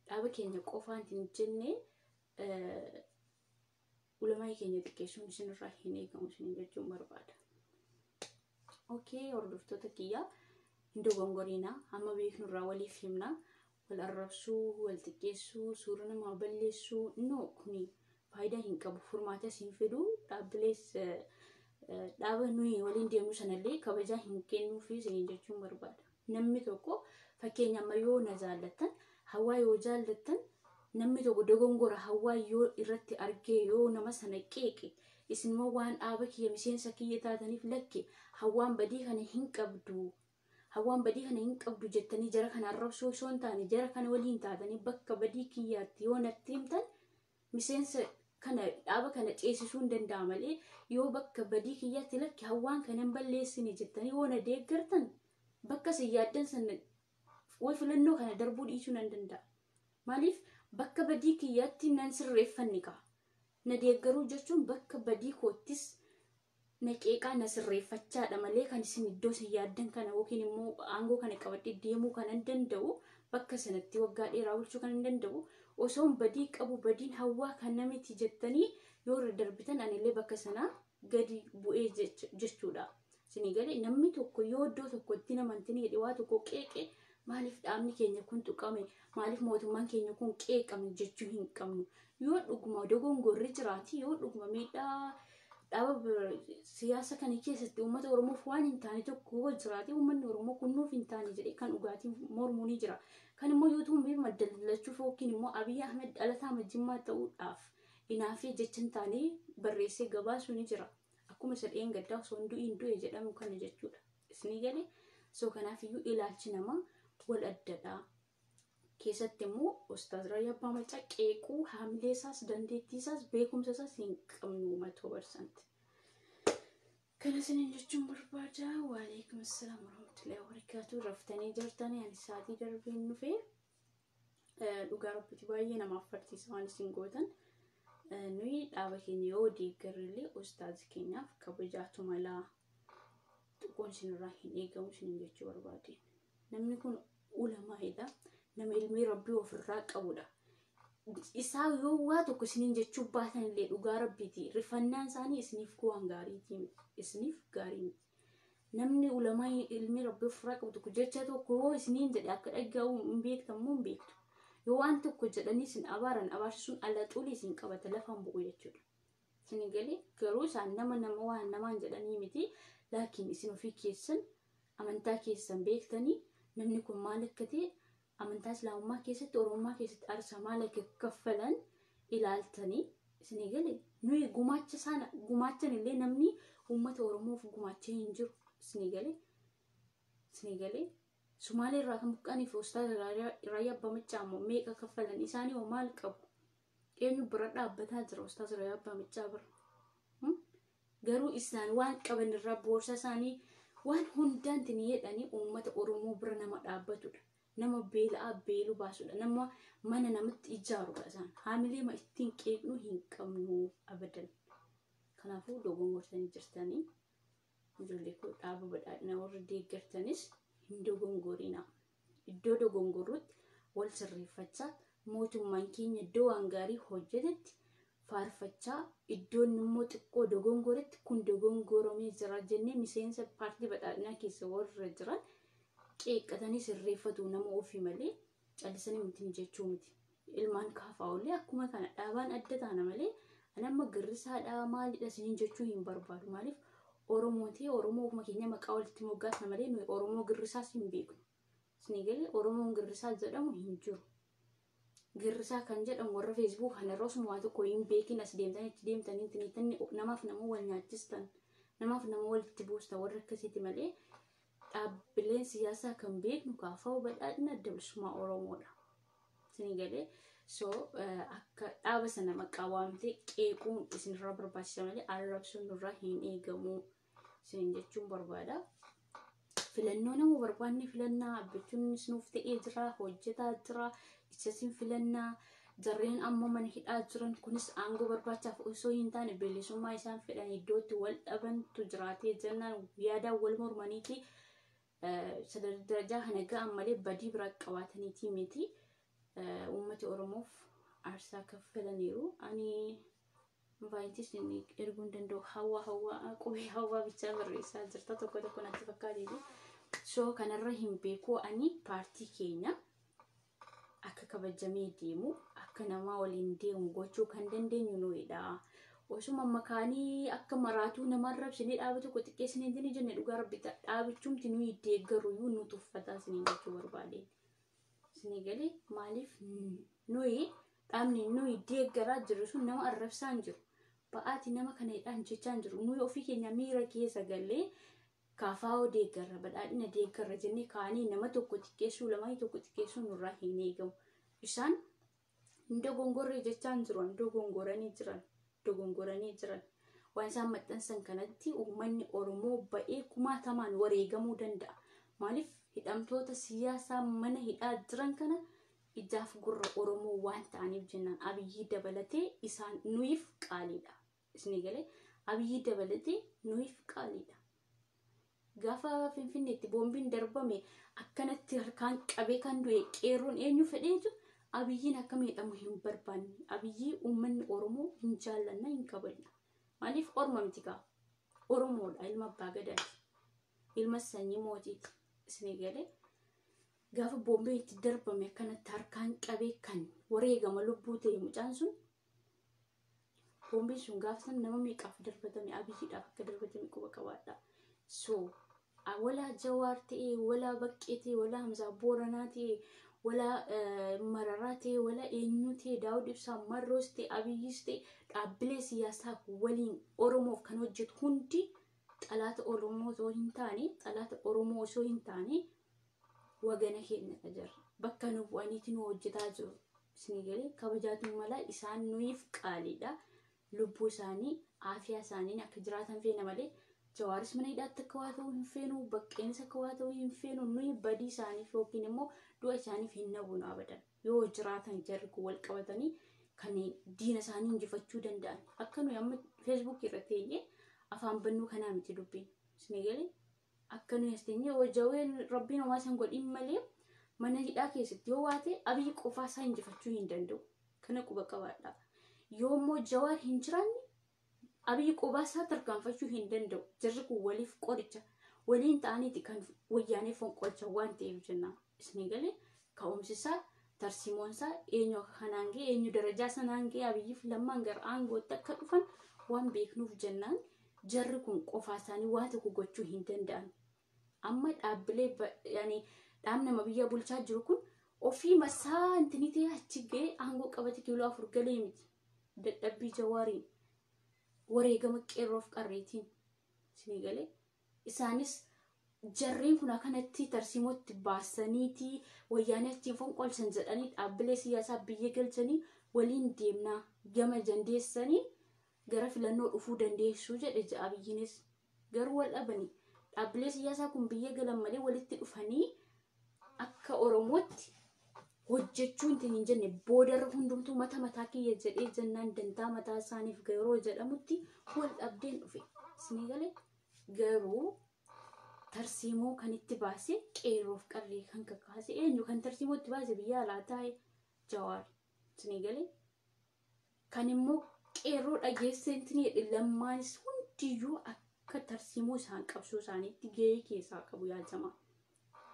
dhaaba keenya qofaan hin jenne ulamaa keenya xiqqeessuun isinirraa hin eegamu isin jechuun barbaada. Hordoftoota kiyyaa hin dogongoriinaa amma beeknurraa waliif himna. Wal arrabsuu, wal xiqqeessuu, suura namaa balleessuu kuni faayidaa hin qabu. Furmaata siin fiduu dhaabbilees dhaaba nuyi waliin deemnu sanallee kabajaa hin kennuufi isin jechuun barbaada. Namni tokko fakkeenya amma yoo na jaallattan hawaa yoo jaallattan namni tokko dogongora hawaa yoo irratti argee yoo nama sana qeeqe isinmoo waan dhaaba kiyya miseensa kiyya taataniif lakke hawaan badii kana hin qabdu. Hawaan badii kana hin qabdu jettanii jara kana arrabsoo osoo hin taane jara kana waliin taatanii bakka badii kiyyaatti yoo natti himtan miseensa kana dhaaba kana ceesisuu hin danda'a malee yoo bakka badii kiyyaatti lakke hawaan kana hin balleessine jettanii yoo na deeggartan bakka isin yaaddan sana way filannoo kana darbuu dhiisuu nan danda'a. Maaliif bakka badii kiyyaatti nan sirreeffanni ka'a. Na deeggaruu jechuun bakka badii koottis na qeeqaa na sirreeffachaadha malee kan isin iddoo isin yaaddan kana yookiin immoo aangoo kana qabadhee deemuu kan hin danda'u bakka sanatti waggaa dheeraa bulchuu kan hin danda'u osoo badii qabu badiin hawaa kan namiti jettanii yoo irra darbitan anillee bakka sanaa gadi bu'ee jechuudha. Isinii galee namni tokko yoo iddoo tokkotti namantini jedhe waa tokko qeeqe maaliif dhaabni keenya kun tuqame maaliif mootummaan keenya kun qeeqame jechuu hin qabnu. Yoo dhuguma dogongorri jiraati yoo dhuguma miidhaa dhaaba siyaasa kana keessatti uummata Oromoof waan hin taane tokko jiraate uummanni Oromoo kunnuuf hin taane jedhee kan dhugaatiin mormuu ni jira. Kan immoo yoo tuun beekama dallachuuf yookiin immoo Abiy Ahmed dhalataa Jimmaa ta'uudhaaf inaafii jecha hin taane barreessee gabaasuu ni jira. Akkuma sadheen gaddaa osoo hin du'iin du'e jedhamu kana jechuudha. Isinii galee kanaaf iyyuu ilaalchi namaa wal addadha. keessatti immoo Ustaaz Raayyaa Abbaa Macaa qeequu haamilee isaas dandeettii isaas beekumsa isaas hin qabnu 100%. Kana isiniin jechuun barbaada. Waalaikum assalaam warahmatullahi wabarakatuh. Raftanii jirtanii ani sa'aatii darbeen dhufee dhugaa rabbitti baay'ee namaaf farsiisa waan isin gootan. Nuyi dhaaba keenya yoo deeggarrellee Ustaaz keenyaaf kabajaatu malaa xiqqoon isinirraa hin eegamu isiniin jechuu barbaade. Namni kun ulamaa'idha. Nama ilmi rabbii ofirraa qabudha. Isaa yoo waa tokko isiniin jechuu baatan illee dhugaa rabbiiti. Rifannaan isaanii isiniif waan gaariiti. Isiniif gaarii miti. Namni ulamaa ilmi rabbii ofirraa qabu tokko jecha tokko yoo isiniin jedhe akka dhaga'u hin beektamu hin beektu. Yoo waan tokko jedhanii isin abaaran abaarsuun ala xulee isin qabata lafaan bu'u jechuudha. Isin galee garuu isaan nama waan namaan jedhanii miti. Laakiin isin ofii keessan amantaa keessan beektanii namni kun maal akka ta'e amantaa islaamummaa keessatti oromummaa keessatti aarsaa maal akka kaffalan ilaaltanii isin galee nuyi gumaachan illee namni uummata oromoof gumaachee hin jiru isin galee Sumaalee irraa kan buqqaaniif Ustaaz Raayyaa Abbaa Macaa immoo meeqa kaffalan isaanii hoo maal qabu? Eenyu bira dhaabbataa jira Ustaaz Raayyaa Abbaa Macaa bira? Garuu isaan waan qaban irraa boorsaa isaanii waan hundaan tiniyeedhanii uummata Oromoo bira nama dhaabbatudha. Nama beela'aa beeluu baasudha. Nama mana namatti ijaarudha isaan. Haamilee ma ittiin qeeqnu hin qabnu abadan. Kanaafuu dogongortanii jirtanii ijoollee koo dhaaba badhaadhina warra deeggartanis hin dogongorina. Iddoo dogongorruutti wal sirreeffachaa mootummaan keenya iddoo waan gaarii hojjetetti faarfachaa iddoon immoo xiqqoo dogongoretti kun dogongoromee jira jennee miseensa paartii badhaadhinaa keessa warra jiran qeeqqatanii sirreeffatu nama ofii malee callisanii miti jechuu miti. Ilmaan kaafaa ollee akkuma kana dhaabaan adda taana malee anamma girrisaadhaa maalidha isiniin jechuu hin barbaadu. Maaliif Oromooti Oromoo ofuma keenya maqaa walitti moggaasna malee nuyi Oromoo girrisaas hin beeknu. Isin galee Oromoon girrisaa jedhamu hin jiru. Girrisaa kan jedhamu warra Facebook kana roosuma waa tokko hin beekin as deemtanii itti deemtanii tinitanii namaaf nama wal nyaachistan namaaf nama walitti buustan warra akkasiiti malee dhaabbileen siyaasaa kan beeknu kaafaa badhaadhina adda bilisummaa Oromoodha. Isin galee akka dhaaba sana maqaa waamtee qeequun isinirraa barbaachisa malee arrabsuun irraa hin eegamu isin jechuun barbaada. Filannoo nama barbaanne filannaa abbachuun nuuf ta'ee jira hojjetaa jira. Isin filannaa jarreen amma mana hidhaa jiran kunis aangoo barbaachaaf osoo hin taane bilisummaa isaan fedhan iddootti wal dhabantu jiraatee jennaan yaadaan wal mormaniiti sadarkaa darajaa kana ga'an malee badii biraa qabaataniiti miti. Uummata Oromoof aarsaa kaffalaniiru. Ani vaayintis erguun danda'u hawaa qubee hawaa bichaa barreessaa jirta tokko natti fakkaateeti. Kanarra hin beeku ani paartii keenya akka kabajamee deemu akka nama waliin deemu gochuu kan dandeenyu nuyiidha. Osuma makaanii akka maraatuu nama arrabsinee dhaaba tokko xiqqeessinee hin jenne dhugaa rabbi dhaabichumti nuyi deeggaru iyyuu nu tuffataa isiniin jechuu barbaade. Isin galee maaliif nuyi dhaabni nuyi deeggaraa jirru sun nama arrabsaa hin jiru. Ba'aati nama kana hidhaan jechaa hin jiru. Nuyi ofii keenya miira keessa gallee kaafaa deeggarra badhaadhina deeggarra jennee kaanii nama tokko xiqqeessuu lamaa tokko xiqqeessuu nurraa hin eegamu. Isaan dogongorree jechaa hin jiru. Dogongoranii jiran. Waan isaan maxxansan kanatti uummanni Oromoo ba'ee kumaatamaan wareegamuu danda'a. Maaliif hidhamtoota siyaasaa mana hidhaa jiran kana ijaaf gurra Oromoo waan ta'aniif jennaan Abiyyii dabalatee isaan nuyiif qaaliidha. Isin galee Abiyyii dabalatee nuyiif qaaliidha. Gaafa Finfinneetti boombiin darbame akkanatti harkaan qabee kan du'e qeerroon eenyu fedheetu Abiyyiin akka miidhamu hin barbaanne. Abiyyii uummanni Oromoo hin jaallanna hin kabajna. Maaliif Oromoo miti gaa? Oromoodha ilma abbaa gadaati. Ilma sanyii mootiiti. Isin galee gaafa boombiin itti darbame akkanatti harkaan qabee kan wareegama lubbuu ta'e mucaan sun boombiin sun gaafa san nama meeqaaf darbatame Abiyyiidhaaf akka darbatame quba qabaadha. Wala Jawaar ta'e, wala Baqqee ta'e, wala Hamzaa Booranaa ta'e, wala Mararaa ta'e, wala eenyu ta'e, Daawud Ibsaa Marroos ta'e, Abiyyis ta'e, dhaabbilee siyaasaa waliin Oromoof kan hojjetu hundi xalaata Oromoo osoo hin taane, xalaata Oromoo osoo hin taane wagana keenya jira. bakka nu bu'aniiti nu hojjetaa jiru. Isin galee kabajaatu mala isaan nuyiif qaaliidha. Lubbuu isaanii aafiyaa isaanii akka jiraatan feena malee Jawaaris mana hidhaatti akka waa ta'uu hin feenu, Baqqeenis akka waa ta'uu hin feenu, nuyi badii isaaniif yookiin immoo du'a isaaniif hin nabunu abadan. Yoo jiraatan jarri kun wal qabatanii kan diina isaanii injifachuu danda'an. Akka nuyi amma Facebook irratti iyyee afaan bannuu kanaa miti dubbiin. Isin galee akka nuyi asteenyee wajjaween rabbiin homaa san godhin malee mana hidhaa keessatti yoo waa ta'e Abiyyi qofaa isaa injifachuu hin danda'u. Kana quba qabaadha. Yoo immoo Jawaar hin jiraanne Abiyyi qofaa isaa tarkaanfachuu hin danda'u. Jarri kun waliif qoricha waliin ta'aniiti kan wayyaanee fonqolcha waan ta'eef jenna. Isin galee ka'umsisaa tarsiimoonsaa eenyu kanaan ga'e eenyu darajaa sanaan ga'e Abiyyiif lammaan gara aangootti akka dhufan waan beeknuuf jennaan jarri kun qofaa isaanii waa tokko gochuu hin danda'an. Amma dhaabbilee dhaabni nama biyya bulchaa jiru kun ofii masaa intinitee achi ga'e aangoo qabate kiiloo 4 galee miti. Dadhabbii Jawaariin wareegama qeerroof qarreetiin isin galee isaanis jarreen kun akkanatti tarsiimootti baasaniiti wayyaanee achiin fonqolchan jedhanii dhaabbilee siyaasaa biyya galchanii waliin deemnaa gama dandeessanii gara filannoo dhufuu dandeessuu jedhe Abiyyiinis garuu wal dhabanii dhaabbilee siyaasaa kun biyya galan malee walitti dhufanii akka Oromootti hojjechuu hin jenne boodarra hundumtuu mataa kiyya jedhee jennaan dantaa mataa isaaniif garuu jedhamutti wal dhabdeen dhufe. Isin galee garuu tarsiimoo kan itti baase qeerroof qarree kan kakaase eenyu kan tarsiimoo itti baase biyya alaa taa'e Jawaar. Isin galee kan immoo qeerroo dhageessanii lammaanis hundiyyuu akka tarsiimoo isaan qabsoo isaaniitti gahee keessaa qabu yaadamaa.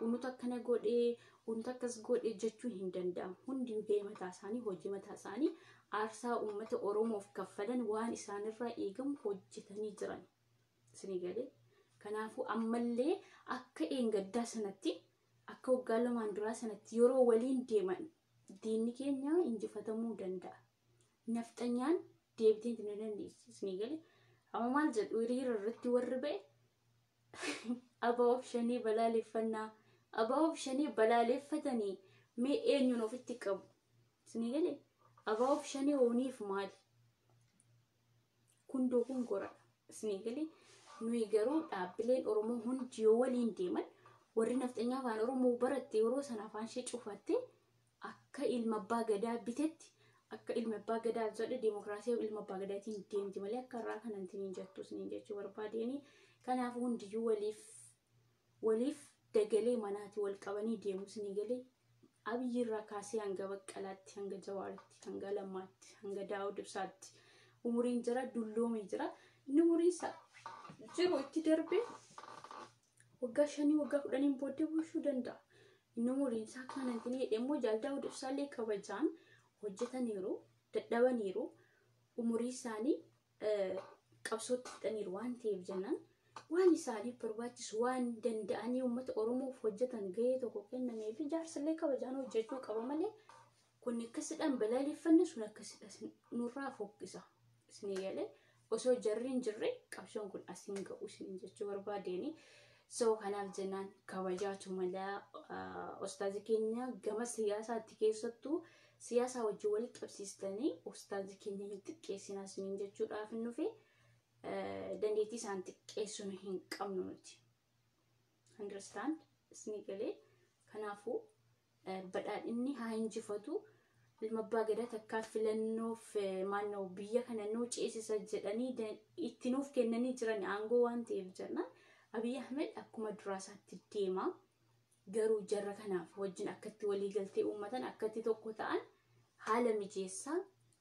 Unuta akkana godhee unuta akkas godhee jechuun hin danda'amu. Hundiyyuu gahee mataa isaanii hojii mataa isaanii aarsaa uummata Oromoof kaffalan waan isaanirraa eegamu hojjetanii jiran. Isin galee kanaafuu ammallee akka eengaddaa sanatti akka waggaa lamaan duraa sanatti yeroo waliin deeman diinni keenya injifatamuu danda'a. Nafxanyaan deebiteen hin dandeessi. Isin galee amma maal jedhu hiriira irratti warri ba'e abaa'oof shanii balaaleffannaa abaa'oof shanii balaaleffatanii mee eenyuun ofitti qabu. Isin galee abaa'oof shanii ooniif maali? Kundoo kun goradha. Isin galee nuyi garuu dhaabbileen Oromoo hundi yoo waliin deeman warri nafxanyaa afaan Oromoo baratte yeroo sana afaan ishee cufatte akka ilma abbaa gadaa bitetti akka ilma abbaa gadaa jedhe dimokiraasii ilma abbaa gadaatiin deemti malee akka irraa kanan tiniin jettu isin jechuu barbaadeni. Kanaaf hundiyyuu waliif dagalee manaati wal qabanii deemu. Isin galee Abiyyi irraa kaasee hanga Baqqalaatti hanga Jawaaritti hanga Lammaatti hanga Daawud Ibsaatti umuriin jira dulloomee jira. Inni umuriinsa jiru itti darbe waggaa 5 waggaa 10 booddee bulchuu danda'a. Inni umuriinsa kanan tinii immoo Daawud Ibsaallee kabajaan hojjetaniiru dadhabaniiru umurii isaanii qabsootti fixaniiru waan ta'eef jennaan waan isaaniif barbaachisu waan danda'anii uummata Oromoof hojjetan gahee tokko kennamee fi jaarsallee kabajaan hojjechuu qaba malee kun akkasidhaan balaaleffanne sun akkasidha nurraa fokkisa. Isin galee osoo jarri hin jirre qabsoon kun asiin ga'u isin jechuu barbaadeni. So kanaaf jennaan kabajaatu malaa ustaazi keenya gama siyaasaatti keessattuu siyaasa wajjin walitti qabsiistanii ustaazi keenya hin xiqqeessinaa isin jechuudhaaf hin dhufe dandeettii isaan xiqqeessuun hin qabnu nuti. Understand? Isin galee kanaafuu badhaadhinni haa injifatu ilma abbaa gadaa takkaa filannoof maannoo biyya kana nuu ceesisa jedhanii itti nuuf kennanii jiran aangoo waan ta'eef jenna. Abiy Ahmed akkuma duraasaatti deema garuu jarra kanaaf wajjin akkatti walii galtee uummatan akkatti tokko ta'an haala mijeessaa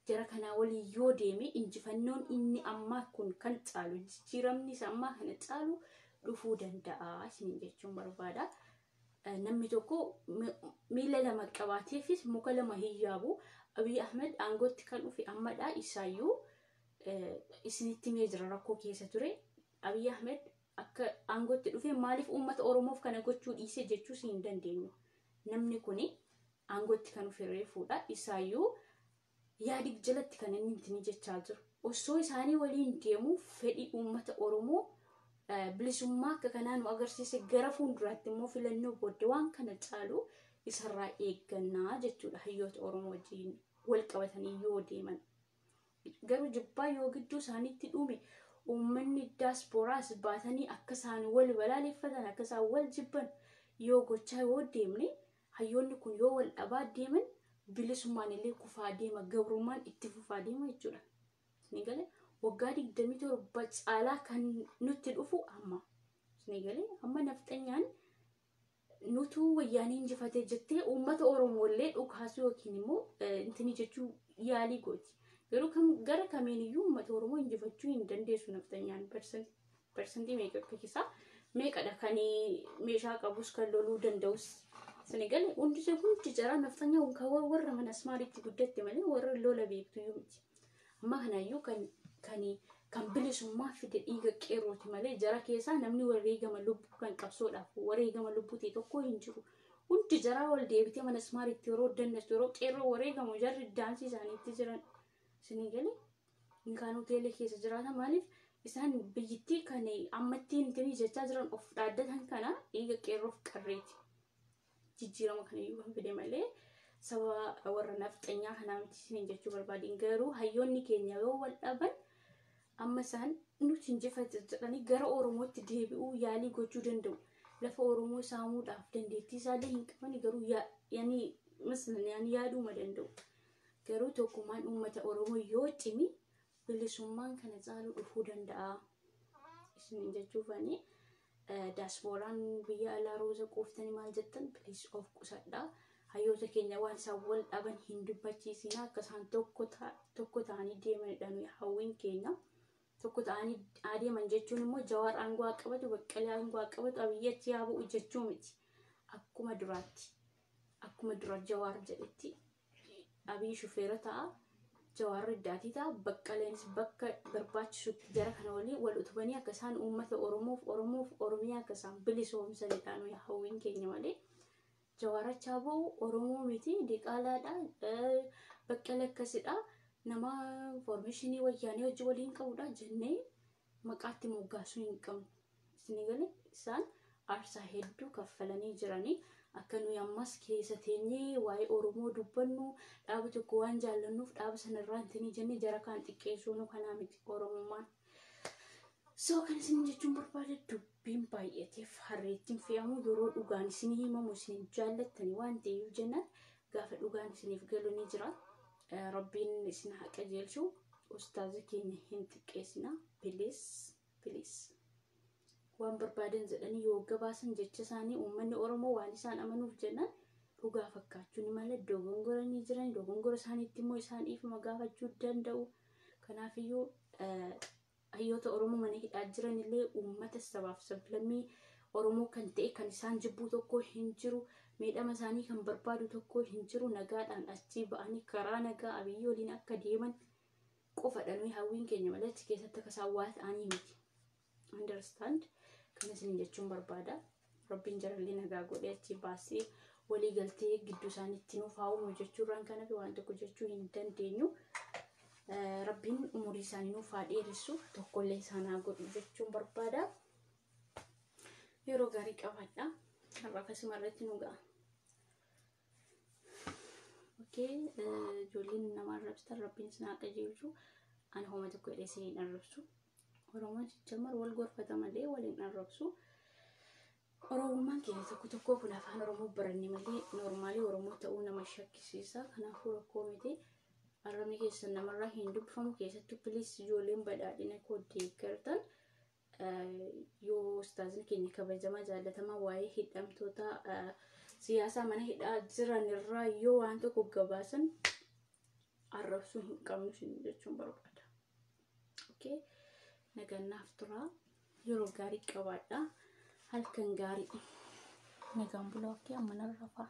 jara kanaa walii yoo deeme injifannoon inni ammaa kun kan caalu jijjiiramni isaa ammaa kana caalu dhufuu danda'a isin jechuun barbaada. Namni tokko miila lama qabaateefis muka lama hiyyaabu. Abiy Ahmed aangootti kan dhufe ammadha isaayyuu isinitti mee jira rakkoo keessa ture. Abiy Ahmed akka aangootti dhufe maaliif uummata Oromoof kana gochuu dhiise jechuu hin dandeenyu. Namni kuni aangootti kan dhufe reefuudha isaayyuu yaadig jalatti kan inni ittiin jechaa jiru. Osoo isaanii waliin deemu fedhii uummata Oromoo bilisummaa akka kanaa nu agarsiise gara fuulduraatti immoo filannoo booddee waan kana caalu isarraa eeggannaa jechuudha. Hayyoota Oromoo wajjin wal qabatanii yoo deeman. Garuu jibbaa yoo gidduu isaaniitti dhume uummanni daasporaas baatanii akka isaan wal balaaleffatan akka isaan wal jibban yoo gochaa yoo deemne hayyoonni kun yoo wal dhabaa deeman bilisummaan illee kufaa deema, gabrummaan itti fufaa deema jechuudha. Ni galee waggaa 27 caalaa kan nutti dhufu amma. Ni galee amma nafxanyaan nutu wayyaanii injifatee jettee uummata Oromoo illee dhukaasuu yookiin immoo intini jechuu yaalii gooti. Garuu gara kamiin iyyuu uummata Oromoo injifachuu hin dandeessu nafxanyaan persentii meeqa akka keessaa meeqadha kan meeshaa qabus kan loluu danda'us. Ni galee hundi jara nafxanyaan kan warra mana asmaaritti guddatte malee warra lola beektu iyyuu miti. Amma kanaayyuu kan bilisummaa fide dhiiga qeerrooti malee jara keessaa namni wareegama lubbuu kan qabsoodhaaf wareegama lubbuutii tokko hin jiru. Hundi jara wal deebitee mana asmaaritti yeroo dandeessu yeroo qeerroo wareegamu jarri daansii isaaniitti jiran. Ni galee kan hoteela keessa jiraatan maaliif isaan biyyittii kan ammatti intini jechaa jiran of dhaaddatan kana dhiiga qeerroof qarreeti. Jijjiirama kanayyuu kan fide malee saba warra nafxanyaa kanaa miti jechuu barbaadin. Garuu hayyoonni keenya yoo wal dhaban amma isaan nuti injifate jedhanii gara Oromootti deebi'uu yaalii gochuu danda'u. Lafa Oromoo saamuudhaaf dandeettii isaallee hin qaban garuu yaaduma danda'u. Garuu tokkummaan uummata Oromoo yoo cimi bilisummaan kana caaluu dhufuu danda'a. Isin jechuufani daasporaan biyya alaa rooza qooftanii maal jettan please of qusadhaa. Hayyoota keenya waan isaan wal dhaban hin dubbachiisinaa akka isaan tokko ta'anii deemanidha nuyi hawwiin keenya. Tokko ta'anii adeeman jechuun immoo Jawaar aangoo qabatu, Baqqalee aangoo qabatu, Abiyyi achi haa bu'u jechuu miti. Akkuma dura Jawaar jedhetti Abiyyi shufeera ta'a, Jawaar iddaatii ta'a, Baqqaleenis bakka barbaachisutti jara kana waliin wal utubanii akka isaan uummata Oromoof Oromiyaa akka isaan bilisoomsanidha nuyi hawwiin keenya malee. Jawaar achi haa bu'u Oromoo miti diqaalaadha, Baqqalee akkasidha. Nama formeeshinii wayyaanii hojii waliin qabudha jennee maqaatti moggaasuu hin qabnu. Ni galee isaan aarsaa hedduu kaffalanii jiranii akka nuyi ammas keessa teenyee waa'ee Oromoo dubbannu dhaaba tokko waan jaallannuuf dhaaba sanarraa intini jennee jara kaan xiqqeessuu nu kanaa miti Oromummaan. So kan isin jechuun barbaade dubbiin baay'ateef harreettiin fe'amu yeroo dhugaan isin himamu isin jaallattanii waan ta'eef jennaan gaafa dhugaan isiniif galu ni jira. Rabbiin isin haa qajeelchu. Ustaaza keenya hin xiqqeessina. Please. Waan barbaadan jedhanii yoo gabaasan jecha isaanii uummanni Oromoo waan isaan amanuuf jennaan dhugaa fakkaachuu ni mala dogongoranii jiran dogongora isaaniitti immoo isaan dhiifama gaafachuu danda'u. Kanaafiyyuu hayyoota Oromoo mana hidhaa jiran illee uummata sabaaf sablammii Oromoo kan ta'e kan isaan jibbuu tokko hin jiru. Miidhama isaanii kan barbaadu tokko hin jiru. Nagaadhaan achi ba'anii karaa nagaa Abiyyi waliin akka deeman qofadha nuyi hawwiin keenya malee achi keessatti akka isaan waa ta'anii miti. Understand? Kan isin jechuun barbaada. Rabbiin jarallee nagaa godhee achi baasee walii galtee gidduu isaaniitti nuuf haa uumu jechuurraan kana fi waan tokko jechuu hin dandeenyu. Rabbiin umurii isaanii nuuf haa dheeressu tokkollee isaan haa godhu jechuun barbaada. Yeroo gaarii qabaadha. Har'a akkasuma irratti nu ga'a. Ijoolleen nama arrabsitan Rabbiin isin haa qajeelchu. Ani homa tokko hidhee isin hin arrabsu. Oromoon jijjiirama wal gorfata malee waliin arrabsu. Oromummaan keenya tokko kun afaan Oromoo baranne malee noormaalii Oromoo ta'uu nama shakkisiisa. Kanaafuu rakkoo miti. Arrabni keessan namarraa hin dubbifamu keessattuu please ijoolleen badhaadhina koo deeggartan. Yoo ustaazni keenya kabajamaa jaallatamaa waa'ee hidhamtoota siyaasaa mana hidhaa jiran irraa yoo waan tokko gabaasan arrabsuu hin qabnu jechuun barbaada. Nagannaaf turaa. Yeroo gaarii qabaadha. Halkan gaarii. Nagaan bulaa amma narra faa.